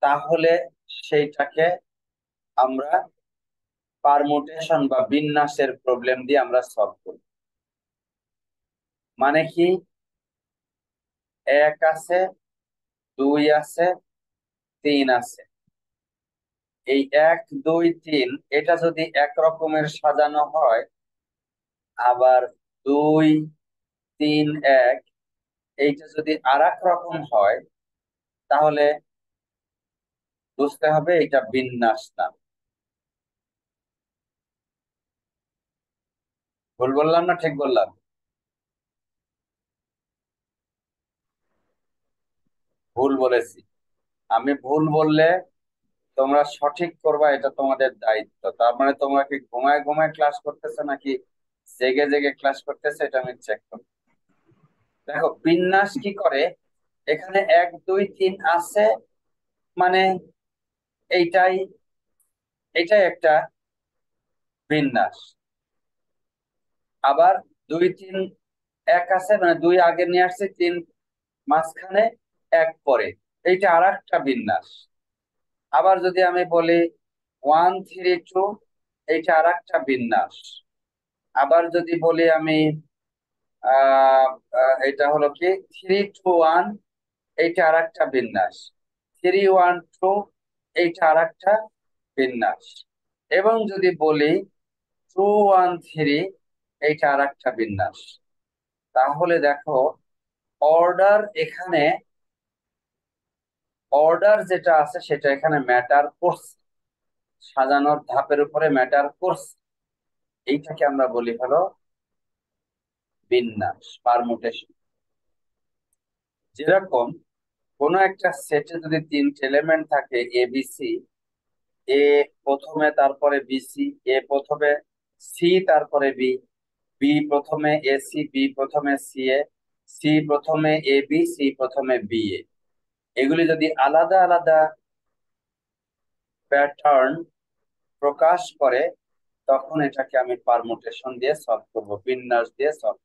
তাহলে সেইটাকে আমরা পারমুটেশন বা বিন্যাসের প্রবলেম দিয়ে আমরা সলভ করি। মানে কি, 1 আছে, 2 আছে, 3 আছে, এই 1 2 3 এটা যদি এক রকমের সাজানো হয়, আবার 2 3 1 এইটা যদি আর এক রকম হয়, তাহলে বুঝতে হবে এটা বিন্যাস না। ভুল বললাম না ঠিক বললাম? ভুল বলেছি। আমি ভুল বললে তোমরা সঠিক করবা, এটা তোমাদের দায়িত্ব। তার মানে তোমরা কি ঘুমায় ঘুমায় ক্লাস করতেছে নাকি জেগে জেগে ক্লাস করতেছে, এটা আমি চেক করব। দেখো বিন্যাস কি করে, এখানে 1 2 3 আছে, মানে এইটাই এইটাই একটা বিন্যাস। আবার 2 3 1 আছে, মানে 2 আগে নিয়ে আসছে, 3 মাঝখানে, 1 পরে, এইটা আর একটা বিন্যাস। আবার যদি আমি বলি 1 3 2, এইটা আর একটা বিন্যাস। আবার যদি বলি আমি এটা হলো কি 3 2 1, এইটা আর একটা বিন্যাস। 3 1 2, এইটা আর একটা বিন্যাস। এবং যদি বলি 2 1 3, এইটা আর একটা বিন্যাস। তাহলে দেখো অর্ডার এখানে, অর্ডার যেটা আছে সেটা এখানে ম্যাটার করছে, সাজানোর ধাপের উপরে ম্যাটার করছে। এইটাকে আমরা বলি হলো বিন্যাস, পারমুটেশন। যেরকম কোন একটা সেটে যদি 3টে এলিমেন্ট থাকে ABC, এ প্রথমে তারপরে BC, এ প্রথমে সি তারপরে বি, বি প্রথমে AC, বি প্রথমে CA, সি প্রথমে AB, সি প্রথমে BA, এগুলি যদি আলাদা আলাদা প্যাটার্ন প্রকাশ করে, তখন এটাকে আমি পারমুটেশন দিয়ে সলভ করব, বিন্যাস দিয়ে সলভ।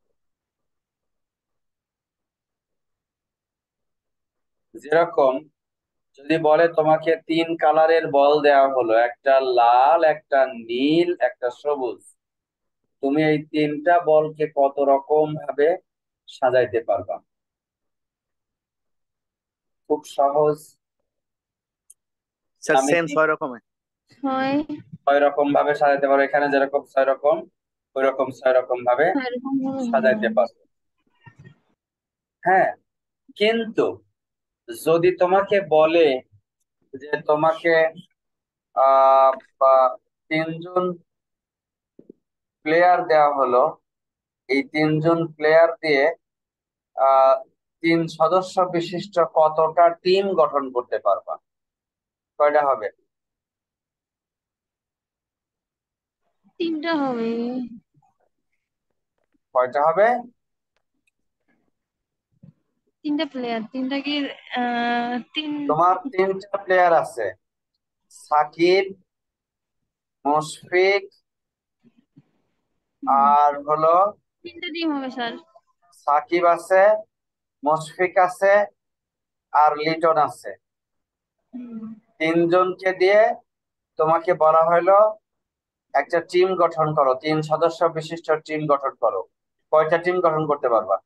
যেরকম যদি বলে তোমাকে 3 কালারের বল দেওয়া হলো, একটা লাল, একটা নীল, একটা সবুজ, তুমি এই 3টা বলকে কত রকম ভাবে সাজাইতে পারবা? খুব সহজ।
স্যার
আমি
সেম 6 রকমের।
6 রকম ভাবে সাজাইতে পারবো, এখানে যেরকম 6 রকম, ওই রকম 6 রকম ভাবে সাজাইতে পারবো। হ্যাঁ, কিন্তু যদি তোমাকে বলে যে তোমাকে বা 3জন প্লেয়ার দেওয়া হলো, এই 3জন প্লেয়ার দিয়ে 3 সদস্য বিশিষ্ট কতটা টিম গঠন করতে পারবা? কয়টা হবে?
3টা হবে।
কয়টা হবে?
3টা প্লেয়ার, 3টা কি 3?
তোমার 3টা প্লেয়ার আছে, সাকিব, মুশফিক, আর হলো
3টা টিম হবে স্যার।
সাকিব আছে, মুশফিক আছে, আর লিটন আছে। 3জনকে দিয়ে তোমাকে বলা হলো একটা টিম গঠন করো, 3 সদস্য বিশিষ্ট টিম গঠন করো। কয়টা টিম গঠন করতে পারবা?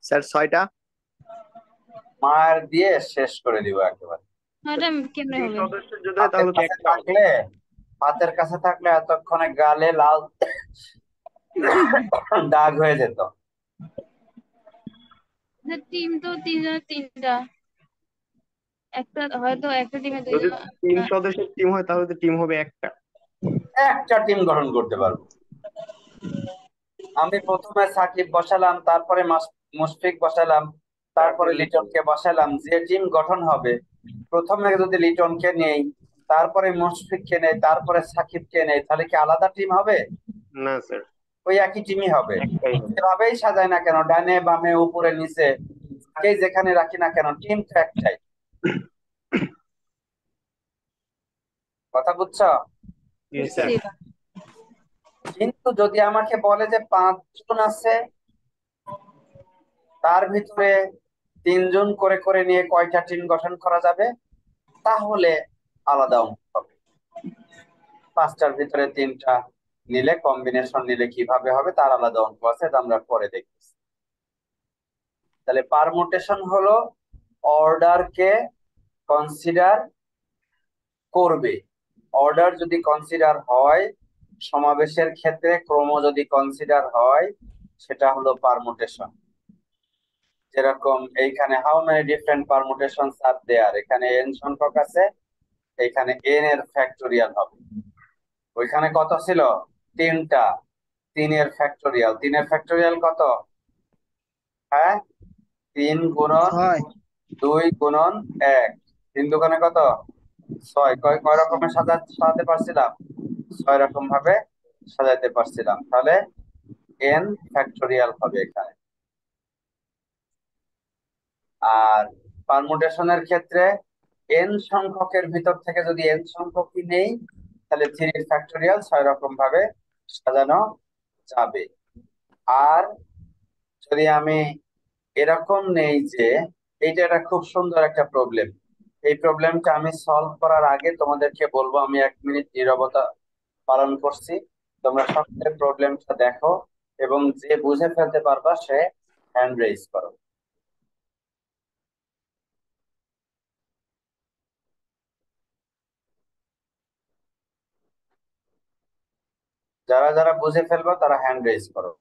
স্যার 6টা।
মার দিয়ে শেষ করে দিব একেবারে।
এটা কেমনে
3
হবে?
সদস্যের যদি হয় তাহলে তো একটা হবে।
হাতের কাছে থাকলে এতক্ষণে গালে লাল দাগ হয়ে যেত।
টিম তো 3 জনের 3টা, একটা হয়তো একটা টিমে
যদি
2জন।
3 সদস্যের টিম হয় তাহলে তো টিম হবে একটা।
একটা টিম গঠন করতে পারবো। আমি প্রথমে সাকিব বসালাম, তারপরে মুশফিক বসালাম, তারপরে লিটনকে বসালাম। যে টিম গঠন হবে, প্রথমে যদি লিটনকে নেই, তারপরে মুশফিককে নেই, তারপরে সাকিবকে নেই, তাহলে কি আলাদা টিম হবে?
না স্যার,
ওই একই টিমই হবে।
একটাই হবে।
যেভাবেই সাজাই না কেন, ডানে বামে উপরে নিচে, যাকেই যেখানে রাখি না কেন, টিম তো একটাই। কথা বুঝছো?
জি স্যার।
কিন্তু যদি আমাকে বলে যে 5 জন আছে, তার ভিতরে 3 জন করে করে নিয়ে কয়টা টিম গঠন করা যাবে, তাহলে আলাদা অঙ্ক হবে। 5টার ভিতরে 3টা নিলে, কম্বিনেশন নিলে কিভাবে হবে তার আলাদা অঙ্ক আছে, এটা আমরা পরে দেখতেছি। তাহলে পারমুটেশন হলো অর্ডারকে কনসিডার করবে। অর্ডার যদি কনসিডার হয়, সমাবেশের ক্ষেত্রে ক্রম যদি কনসিডার হয়, সেটা হলো পারমুটেশন। যেরকম এইখানে হাউ মেনি ডিফারেন্ট পারমুটেশনস আর দেয়ার, এখানে n সংখ্যক আছে, এখানে n এর ফ্যাক্টোরিয়াল হবে। ওইখানে কত ছিল? 3টা। 3 এর ফ্যাক্টোরিয়াল, 3 এর ফ্যাক্টোরিয়াল কত? হ্যাঁ, 3 গুণন
6।
2 গুণন 1, 3 দুগুণে কত? 6। কয় কয় রকমের সাজাতে পারছিলাম? 6 রকম ভাবে সাজাতে পারছিলাম। তাহলে n ফ্যাক্টোরিয়াল হবে এখানে। আর পারমুটেশনের ক্ষেত্রে n সংখ্যকের ভিতর থেকে যদি n সংখ্যকই নেই, তাহলে 3 ফ্যাক্টোরিয়াল 6 রকম ভাবে সাজানো যাবে। আর যদি আমি এরকম নেই যে, এইটা একটা খুব সুন্দর একটা প্রবলেম, এই প্রবলেমটা আমি সলভ করার আগে তোমাদেরকে বলবো, আমি 1 মিনিট নীরবতা পালন করছি। তোমরা সকলে প্রবলেমটা দেখো, এবং যে বুঝে ফেলতে পারবা সে হ্যান্ড রেইজ করো। যারা যারা বুঝে ফেলবো তারা হ্যান্ড রেইজ করো।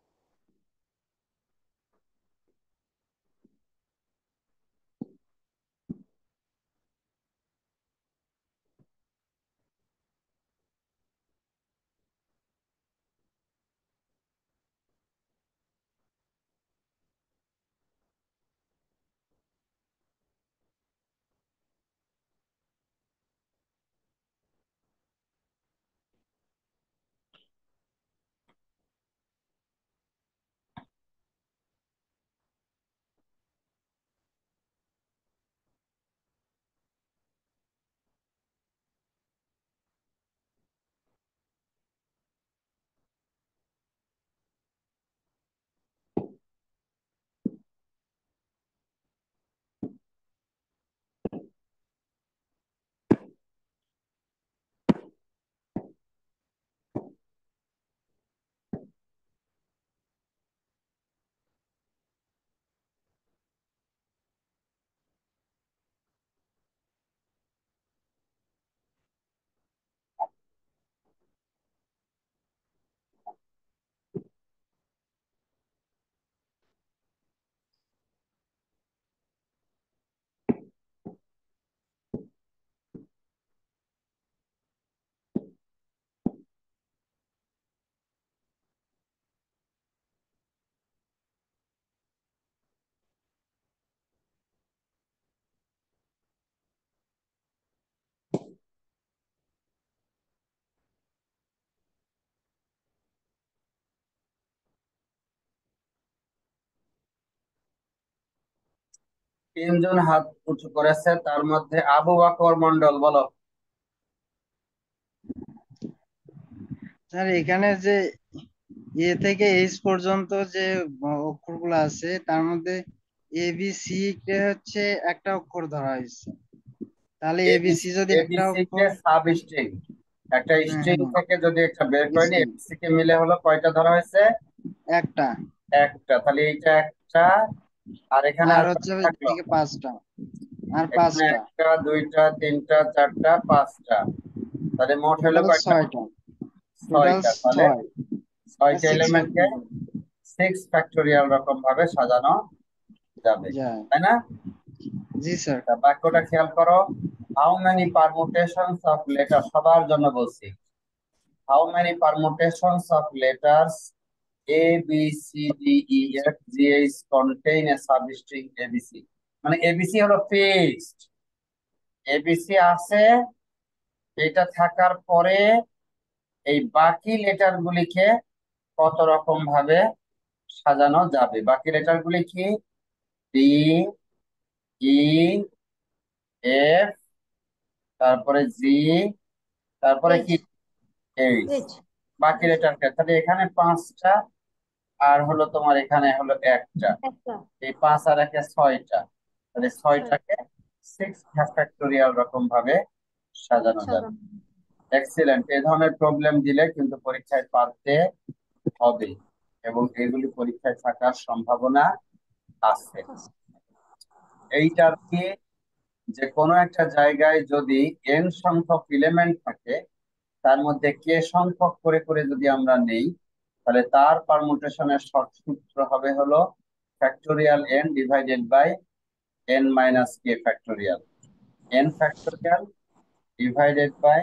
তিনজন হাত উঁচু করেছে, তার মধ্যে আবু বকর মন্ডল, বলো।
স্যার এখানে যে এ থেকে এইচ পর্যন্ত যে অক্ষরগুলো আছে, তার মধ্যে এ বি সি কে হচ্ছে একটা অক্ষর ধরা হয়েছে। তাহলে এ বি সি যদি একটা
এবিসি কে
অক্ষর,
সাব স্ট্রিং, একটা
হ্যাঁ
স্ট্রিং
হ্যাঁ
থেকে যদি একটা বের করে নিই,
string,
এবিসি কে মিলে হলো কয়টা ধরা হয়েছে?
একটা।
একটা। তাহলে এইটা একটা, আর এখানে
আর
আর
হচ্ছে
কয়টা
ওই
থাকলো?
দিকে 5টা, আর
এখানে
5টা,
1টা 2টা 3টা 4টা 5টা, তাহলে মোট হলো
টোটাল
কয়টা?
6টা। টোটাল
6টা। তাহলে
6,
6টা
6
এলিমেন্টকে
ফ্যাক্টরিয়াল
6 ফ্যাক্টোরিয়াল রকম ভাবে সাজানো যাবে,
যায়।
তাই না?
জি স্যার।
তা বাক্যটা খেয়াল করো, how many permutations of letter, সবার জন্য বলছি। How many permutations of letters A B C D E F G H contain a substring ABC, মানে এবিসি হলো ফিক্সড, এবিসি আছে, এটা থাকার পরে এই বাকি লেটার গুলিকে কত রকম ভাবে সাজানো যাবে। বাকি লেটার গুলি কি? ডি, ই, এফ, তারপরে জি, তারপরে
এইচ
কি? এইচ।
এইচ
বাকি লেটার কে, তাহলে এখানে 5টা, আর হলো তোমার এখানে হলো একটা,
একটা
এই 5 আর একে 6টা, তাহলে
ছয়
6টাকে 6 ফ্যাক্টোরিয়াল রকম ভাবে সাজানো যাবে।
সাজানো
এক্সিলেন্ট। এই ধরনের প্রবলেম দিলে কিন্তু পরীক্ষায় পারতে হবে, এবং এগুলি পরীক্ষায় থাকার সম্ভাবনা আছে। এইটার কি, যে কোনো একটা জায়গায় যদি n সংখ্যক এলিমেন্ট থাকে, তার মধ্যে কে সংখ্যক করে করে যদি আমরা নেই, তাহলে তার পারমুটেশনের শর্ট সূত্র হবে হলো factorial n divided by n minus k factorial, n factorial divided by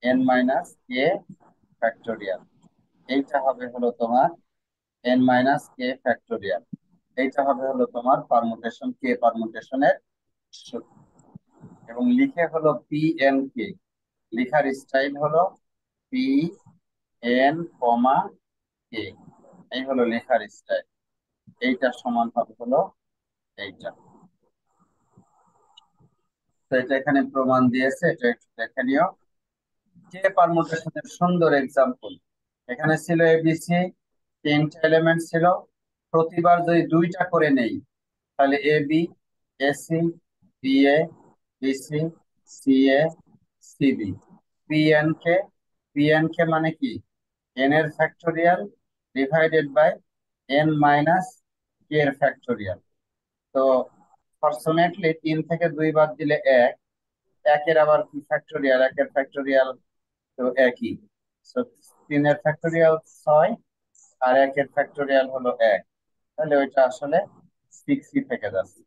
n minus k factorial. এইটা হবে হলো তোমার n মাইনাস কে ফ্যাক্টোরিয়াল। এইটা হবে হলো তোমার পারমুটেশন, কে পারমুটেশনের সূত্র। এবং লিখে হলো পি এন কে, লেখার স্টাইল হলো পি এন কমা কে, এই হলো লেখার স্টাইল। এইটা সমান হবে হলো এইটা। তো এটা এখানে প্রমাণ দিয়েছে, এটা একটু দেখে নিও। কে পারমুটেশনের সুন্দর এক্সাম্পল, এখানে ছিল এবিসি, 3টা এলিমেন্ট ছিল, প্রতিবার যদি 2টা করে নেই, তাহলে A B, AC, BA, BC, CA, CB, PN K, PN K মানে কি? এন এর factorial divided by N minus K এর ফ্যাক্টোরিয়াল। তো ফরচুনেটলি 3 থেকে 2 বাদ দিলে 1, একের আবার কি ফ্যাক্টোরিয়াল, একের ফ্যাক্টোরিয়াল তো একই। So, 3 এর ফ্যাক্টোরিয়াল 6, আর একের ফ্যাক্টোরিয়াল হলো 1, তাহলে ওইটা আসলে 6ই থেকে যাচ্ছে।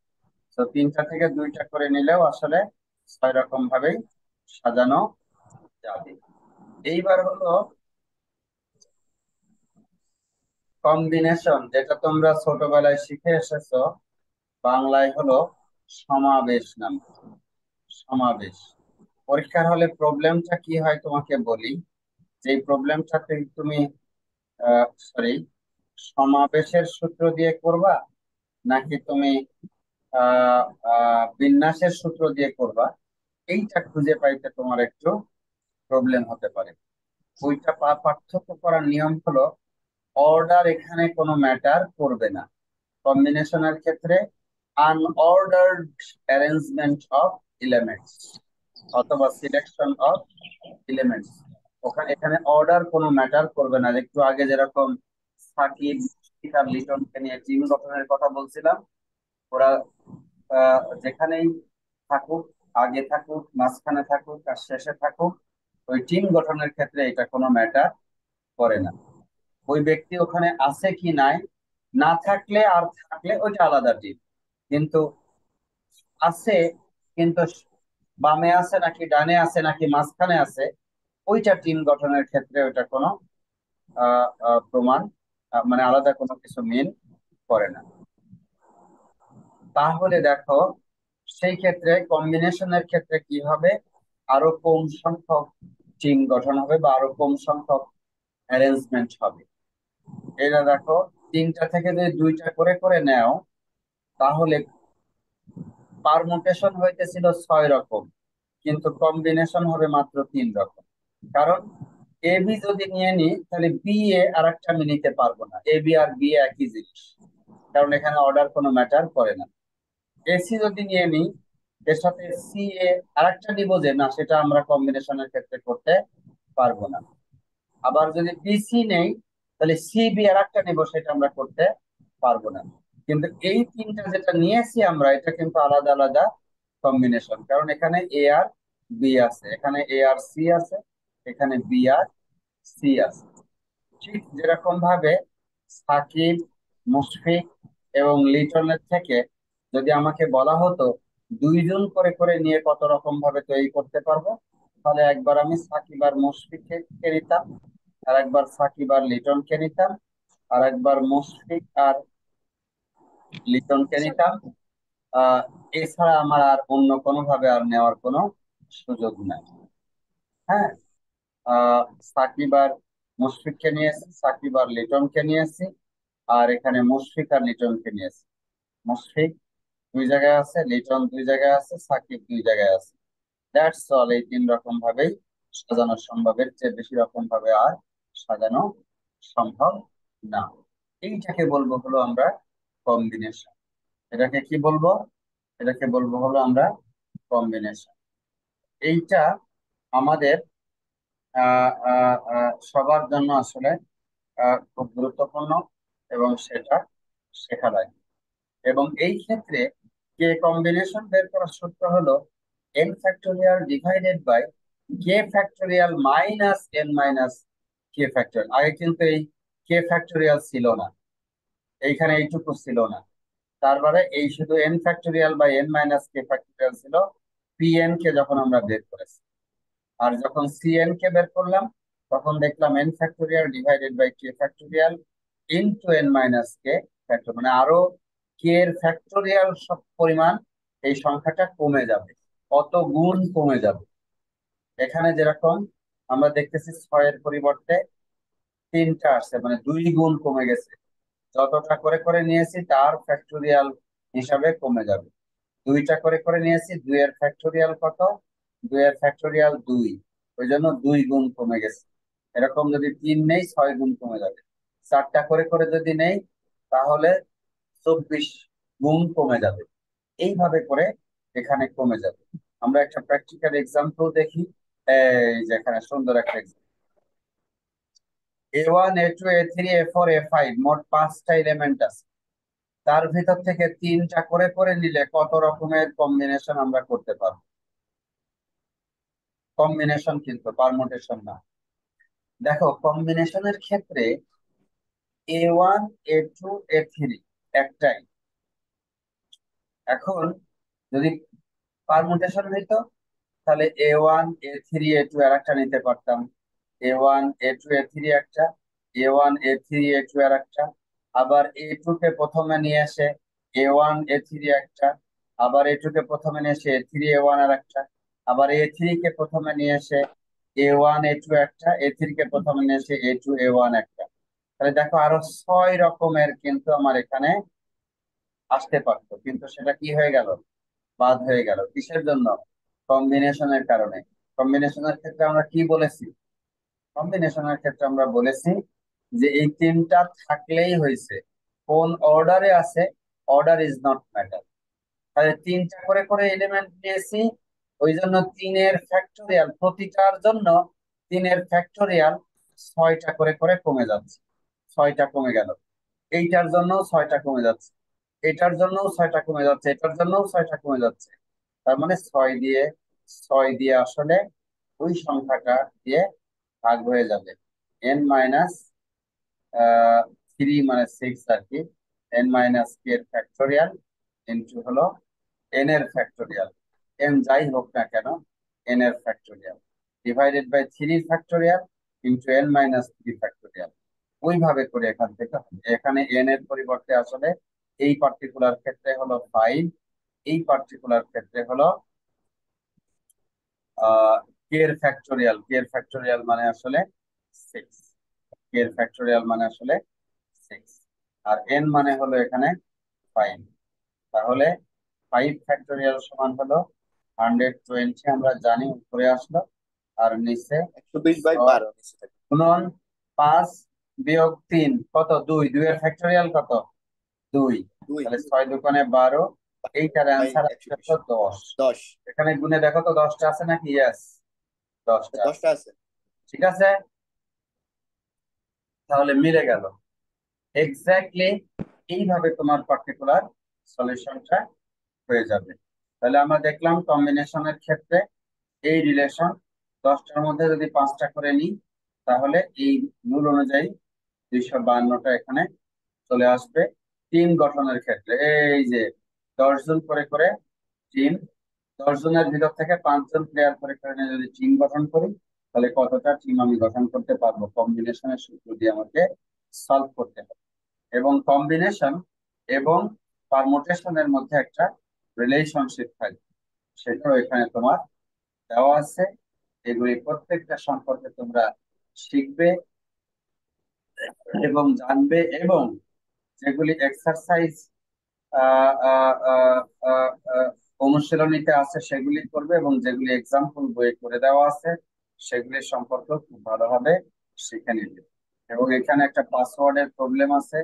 তো 3টা থেকে 2টা করে নিলেও আসলে 6 রকম ভাবেই সাজানো যাবে। এইবার হলো কম্বিনেশন, যেটা তোমরা ছোটবেলায় শিখে এসেছো, বাংলায় হলো সমাবেশ নাম। সমাবেশ। পরীক্ষার হলে প্রবলেমটা কি হয় তোমাকে বলি, যে প্রবলেমটাতে তুমি সরি, সমাবেশের সূত্র দিয়ে করবা, নাকি তুমি আহ বিন্যাসের সূত্র দিয়ে করবা, এইটা খুঁজে পাইতে তোমার একটু প্রবলেম হতে পারে। ওইটা পার্থক্য করার নিয়ম হলো, অর্ডার এখানে কোনো ম্যাটার করবে না। কম্বিনেশনের ক্ষেত্রে আনঅর্ডার্ড অ্যারেঞ্জমেন্ট অফ এলিমেন্টস অথবা সিলেকশন অফ এলিমেন্টস, ওখানে এখানে অর্ডার কোনো ম্যাটার করবে না। একটু আগে যেরকম সাকিব, মুশফিক আর লিটনকে নিয়ে টিম গঠনের কথা বলছিলাম, ওরা যেখানেই থাকুক, আগে থাকুক, মাঝখানে থাকুক আর শেষে থাকুক, ওই টিম গঠনের ক্ষেত্রে এটা কোনো ম্যাটার করে না। ওই ব্যক্তি ওখানে আছে কি নাই, না থাকলে আর থাকলে ওইটা আলাদা টিম, কিন্তু আছে, কিন্তু বামে আছে নাকি ডানে আছে নাকি মাঝখানে আছে, ওইটা টিম গঠনের ক্ষেত্রে ওইটা কোনো প্রমাণ, মানে আলাদা কোনো কিছু মিন করে না। তাহলে দেখো, সেই ক্ষেত্রে কম্বিনেশনের ক্ষেত্রে কি হবে, আরো কম সংখ্যক টিম গঠন হবে বা আরো কম সংখ্যক অ্যারেঞ্জমেন্ট হবে। এটা দেখো, 3টা থেকে যদি 2টা করে করে নেও, তাহলে পারমুটেশন হইতেছিল 6 রকম, কিন্তু কম্বিনেশন হবে মাত্র 3 রকম। কারণ এ বি যদি নিয়ে নিই, তাহলে বি এ আর একটা আমি নিতে পারবো না, এ বি আর বি একই জিনিস, কারণ এখানে অর্ডার কোনো ম্যাটার করে না। এসি যদি নিয়ে নিই, এর সাথে সি এ আর একটা নিবো, যে না, সেটা আমরা কম্বিনেশনের ক্ষেত্রে করতে পারবো না। আবার যদি বিসি নেই, তাহলে সি বি আর একটা নিবো, সেটা আমরা করতে পারবো না। কিন্তু এই 3টা যেটা নিয়েছি আমরা, এটা কিন্তু আলাদা আলাদা কম্বিনেশন, কারণ এখানে এ আর বি আছে, এখানে এ আর সি আছে, এখানে বি আর সি আছে। ঠিক যেরকম ভাবে সাকিব, মুশফিক এবং লিটনের থেকে যদি আমাকে বলা হতো 2 জন করে করে নিয়ে কত রকম ভাবে তৈরি করতে পারবো, তাহলে একবার আমি সাকিব আর মুশফিককে নিতাম, আর একবার সাকিব আর লিটনকে নিতাম, আর একবার মুশফিক আর লিটনকে নিতাম। এছাড়া আমার আর অন্য কোনো ভাবে আর নেওয়ার কোনো সুযোগ নাই। হ্যাঁ, আহ সাকিব আর মুশফিককে নিয়েছি, সাকিব আর লিটনকে নিয়েছি, আর এখানে মুশফিক আর লিটনকে নিয়েছি। মুশফিক দুই জায়গায় আছে, লিটন দুই জায়গায় আছে, সাকিব দুই জায়গায় আছে। That's all. এই তিন রকম ভাবেই সাজানো সম্ভব, এর চেয়ে বেশি রকম ভাবে আর সাজানো সম্ভব না। এইটাকে বলবো হলো আমরা কম্বিনেশন। এটাকে কি বলবো? এটাকে বলবো হলো আমরা কম্বিনেশন। এইটা আমাদের সবার জন্য আসলে খুব গুরুত্বপূর্ণ, এবং সেটা শেখা লাগে। এবং এই ক্ষেত্রে কে কম্বিনেশন বের করার সূত্র হলো n factorial divided by k factorial minus n minus k factorial. আগে কিন্তু এই কে ফ্যাক্টোরিয়াল ছিল না, এইখানে এইটুকু ছিল না। তারপরে এই শুধু n factorial by n minus k factorial ছিল pn কে যখন আমরা বের করেছি। আর যখন cn কে বের করলাম তখন দেখলাম n factorial divided by k factorial into n minus k factorial, মানে আরো কে এর ফ্যাক্টোরিয়াল সব পরিমাণ এই সংখ্যাটা কমে যাবে, কত গুণ কমে যাবে। এখানে যেরকম আমরা দেখতেছি 6-এর পরিবর্তে 3টা আসছে, মানে 2 গুণ কমে গেছে। যতটা করে করে নিয়েছি তার ফ্যাক্টোরিয়াল হিসাবে কমে যাবে। 2টা করে করে নিয়েছি, 2-এর ফ্যাক্টোরিয়াল কত? 2-এর ফ্যাক্টোরিয়াল 2, ওই জন্য 2 গুণ কমে গেছে। এরকম যদি 3 নেই 6 গুণ কমে যাবে। 4টা করে করে যদি নেই তাহলে 24 গুণ কমে যাবে। এইভাবে করে এখানে কমে যাবে। আমরা একটা প্র্যাকটিক্যাল এক্সাম্পল দেখি। এই যে এখানে সুন্দর একটা example, A1 A2 A3 A4 A5 মোট 5টা এলিমেন্ট আছে। তার ভিতর থেকে 3টা করে করে নিলে কত রকমের কম্বিনেশন আমরা করতে পারবো? কম্বিনেশন কিন্তু পারমুটেশন না। দেখো কম্বিনেশনের ক্ষেত্রে A1 A2 A3 একটাই। এখন যদি পারমুটেশন হইতো তাহলে A1 A3 A2 আর একটা নিতে পারতাম, A1 A2 A3 একটা, A1 A3 A2 আর একটা, আবার A2 কে প্রথমে নিয়ে এসে A1 A3 একটা, আবার A2 কে প্রথমে নিয়ে এসে A3 A1 আর একটা, আবার A3 কে প্রথমে নিয়ে এসে A1 A2 একটা, A3 কে প্রথমে নিয়ে এসে A2 A1 একটা। তাহলে দেখো আরো 6 রকমের কিন্তু আমার এখানে আসতে পারতো, কিন্তু সেটা কি হয়ে গেল? বাদ হয়ে গেল। কিসের জন্য? কম্বিনেশনের কারণে। কম্বিনেশনের ক্ষেত্রে আমরা কি বলেছি? কম্বিনেশনের ক্ষেত্রে আমরা বলেছি যে এই 3টা থাকলেই হয়েছে। কোন অর্ডারে আছে, অর্ডার ইজ নট ম্যাটার। তাহলে 3টা করে করে এলিমেন্ট নিয়েছি, ওই জন্য 3-এর ফ্যাক্টোরিয়াল প্রতিটার জন্য 3-এর ফ্যাক্টোরিয়াল 6টা করে করে কমে যাচ্ছে। 6টা কমে গেল। এইটার জন্য 6টা কমে যাচ্ছে, এটার জন্য 6টা কমে যাচ্ছে, এটার জন্য 6টা কমে যাচ্ছে। তার মানে 6 দিয়ে আসলে ওই সংখ্যাটা দিয়ে ভাগ হয়ে যাবে। n-3 মানে 6 আর কি, n-k এর ফ্যাক্টোরিয়াল ইন্টু হলো n এর ফ্যাক্টোরিয়াল, n যাই হোক না কেন n এর factorial divided by 3 factorial into n-3 factorial. ওইভাবে করে এখান থেকে হবে। এখানে n এর পরিবর্তে আসলে এই পার্টিকুলার ক্ষেত্রে হলো 5, এই পার্টিকুলার ক্ষেত্রে হলো কে এর ফ্যাক্টোরিয়াল। কে এর ফ্যাক্টোরিয়াল মানে আসলে 6, কে এর ফ্যাক্টোরিয়াল মানে আসলে 6, আর n মানে হলো এখানে 5। তাহলে 5 ফ্যাক্টোরিয়াল সমান হলো 120, আমরা জানি উপরে আসলো, আর নিচে
120/12 নিচে থাকে।
গুণন 5 বিয়োগ 3 কত? 2, 2 এর ফ্যাক্টোরিয়াল কত? 2।
2
তাহলে 6 দুগুণে 12, এইটার
বাই
অ্যান্সার আসছে
120
10।
10
এখানে গুণে দেখো তো 10টা আছে নাকি? ইয়েস, 10টা আছে।
10টা আছে।
ঠিক আছে, তাহলে মিলে গেল। এক্স্যাক্টলি এইভাবে তোমার পার্টিকুলার সলিউশনটা হয়ে যাবে। তাহলে আমরা দেখলাম কম্বিনেশনের ক্ষেত্রে এই রিলেশন 10টার মধ্যে যদি 5টা করে নিই তাহলে এই রুল অনুযায়ী 252টা এখানে চলে আসবে। টিম গঠনের ক্ষেত্রে এই যে 10 জন করে করে টিম 10 জনের ভিতর থেকে 5 জন প্লেয়ার পরীক্ষা নিয়ে যদি টিম গঠন করি, তাহলে কতটা টিম আমি গঠন করতে পারবো কম্বিনেশনের সূত্র দিয়ে আমাকে সলভ করতে হবে। এবং কম্বিনেশন এবং পারমুটেশনের মধ্যে একটা রিলেশনশিপ থাকবে, সেটাও এখানে তোমার দেওয়া আছে। এগুলি প্রত্যেকটা সম্পর্কে তোমরা শিখবে এবং জানবে, এবং যেগুলি এক্সারসাইজ অনুশীলনীতে আছে সেগুলি করবে, এবং যেগুলি এক্সাম্পল বই করে দেওয়া আছে সেগুলি সম্পর্কে খুব ভালোভাবে শিখে নিবে। এবং এখানে একটা পাসওয়ার্ডের প্রবলেম আছে,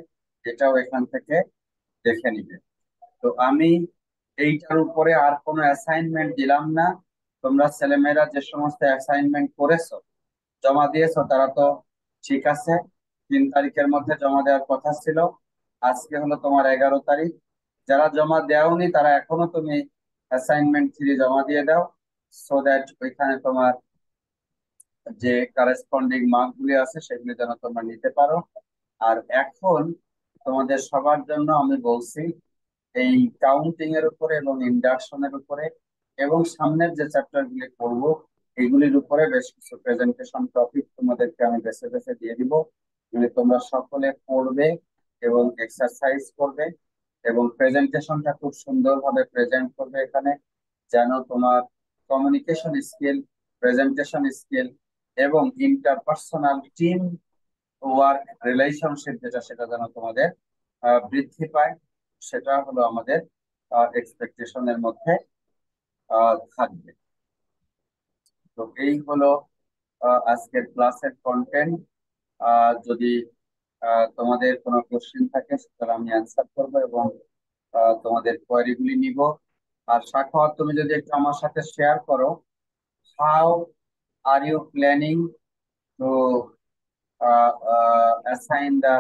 এটাও এখান থেকে দেখে নিবে। তো আমি এইটার উপরে আর কোনো অ্যাসাইনমেন্ট দিলাম না। তোমরা ছেলেমেয়েরা যে সমস্ত অ্যাসাইনমেন্ট করেছো, জমা দিয়েছো, তারা তো ঠিক আছে। 3 তারিখের মধ্যে জমা দেওয়ার কথা ছিল, আজকে হলো তোমার 11 তারিখ। যারা জমা দেওনি তারা এখনো তুমি অ্যাসাইনমেন্ট 3 জমা দিয়ে দাও, সো দ্যাট ওইখানে তোমার যে কারেসপন্ডিং মার্ক গুলি আছে সেগুলি যেন তোমরা নিতে পারো। আর এখন তোমাদের সবার জন্য আমি বলছি, এই কাউন্টিং এর উপরে এবং ইন্ডাকশনের উপরে এবং সামনের যে চ্যাপ্টার গুলি পড়বো এগুলির উপরে বেশ কিছু প্রেজেন্টেশন টপিক তোমাদেরকে আমি বেছে বেছে দিয়ে দিব, এগুলি তোমরা সকলে পড়বে এবং এক্সারসাইজ করবে, এবং প্রেজেন্টেশনটা খুব সুন্দরভাবে প্রেজেন্ট করবে এখানে, যেন তোমার কমিউনিকেশন স্কিল, প্রেজেন্টেশন স্কিল এবং ইন্টারপার্সোনাল টিম ওয়ার্ক রিলেশনশিপ যেটা, সেটা যেন তোমাদের বৃদ্ধি পায়। সেটা হলো আমাদের এক্সপেকটেশনের মধ্যে থাকবে। তো এই হলো আজকের ক্লাসের কন্টেন্ট। যদি তোমাদের কোনো কোশ্চেন থাকে সেটা আমি অ্যান্সার করবো এবং তোমাদের কোয়ারিগুলি নিব। আর সাখাওয়াত, তুমি যদি একটু আমার সাথে শেয়ার করো, how are you planning to assign the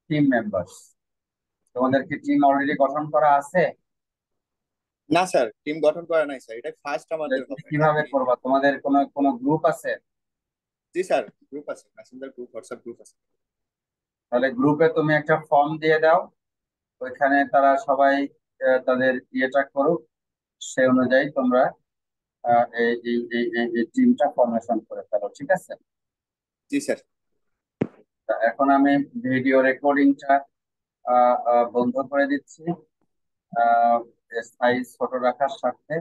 team members? তোমাদের কি টিম অলরেডি গঠন করা আছে?
না স্যার, টিম গঠন করা নাই স্যার, এটা ফার্স্ট আমাদের
তুমি
হবে।
কিভাবে করবা? তোমাদের কোনো কোনো গ্রুপ আছে?
জি স্যার, গ্রুপ আছে, মেসেঞ্জার গ্রুপ, হোয়াটসঅ্যাপ গ্রুপ আছে।
তাহলে গ্রুপে তুমি একটা ফর্ম দিয়ে দাও, ওইখানে তারা সবাই তাদের ইয়েটা করুক, সে অনুযায়ী তোমরা এই টিমটা ফরমেশন করে ফেলো, ঠিক আছে?
জি স্যার।
তা এখন আমি ভিডিও রেকর্ডিংটা বন্ধ করে দিচ্ছি সাইজ ছোট রাখার স্বার্থে।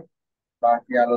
বাকি আলোচনা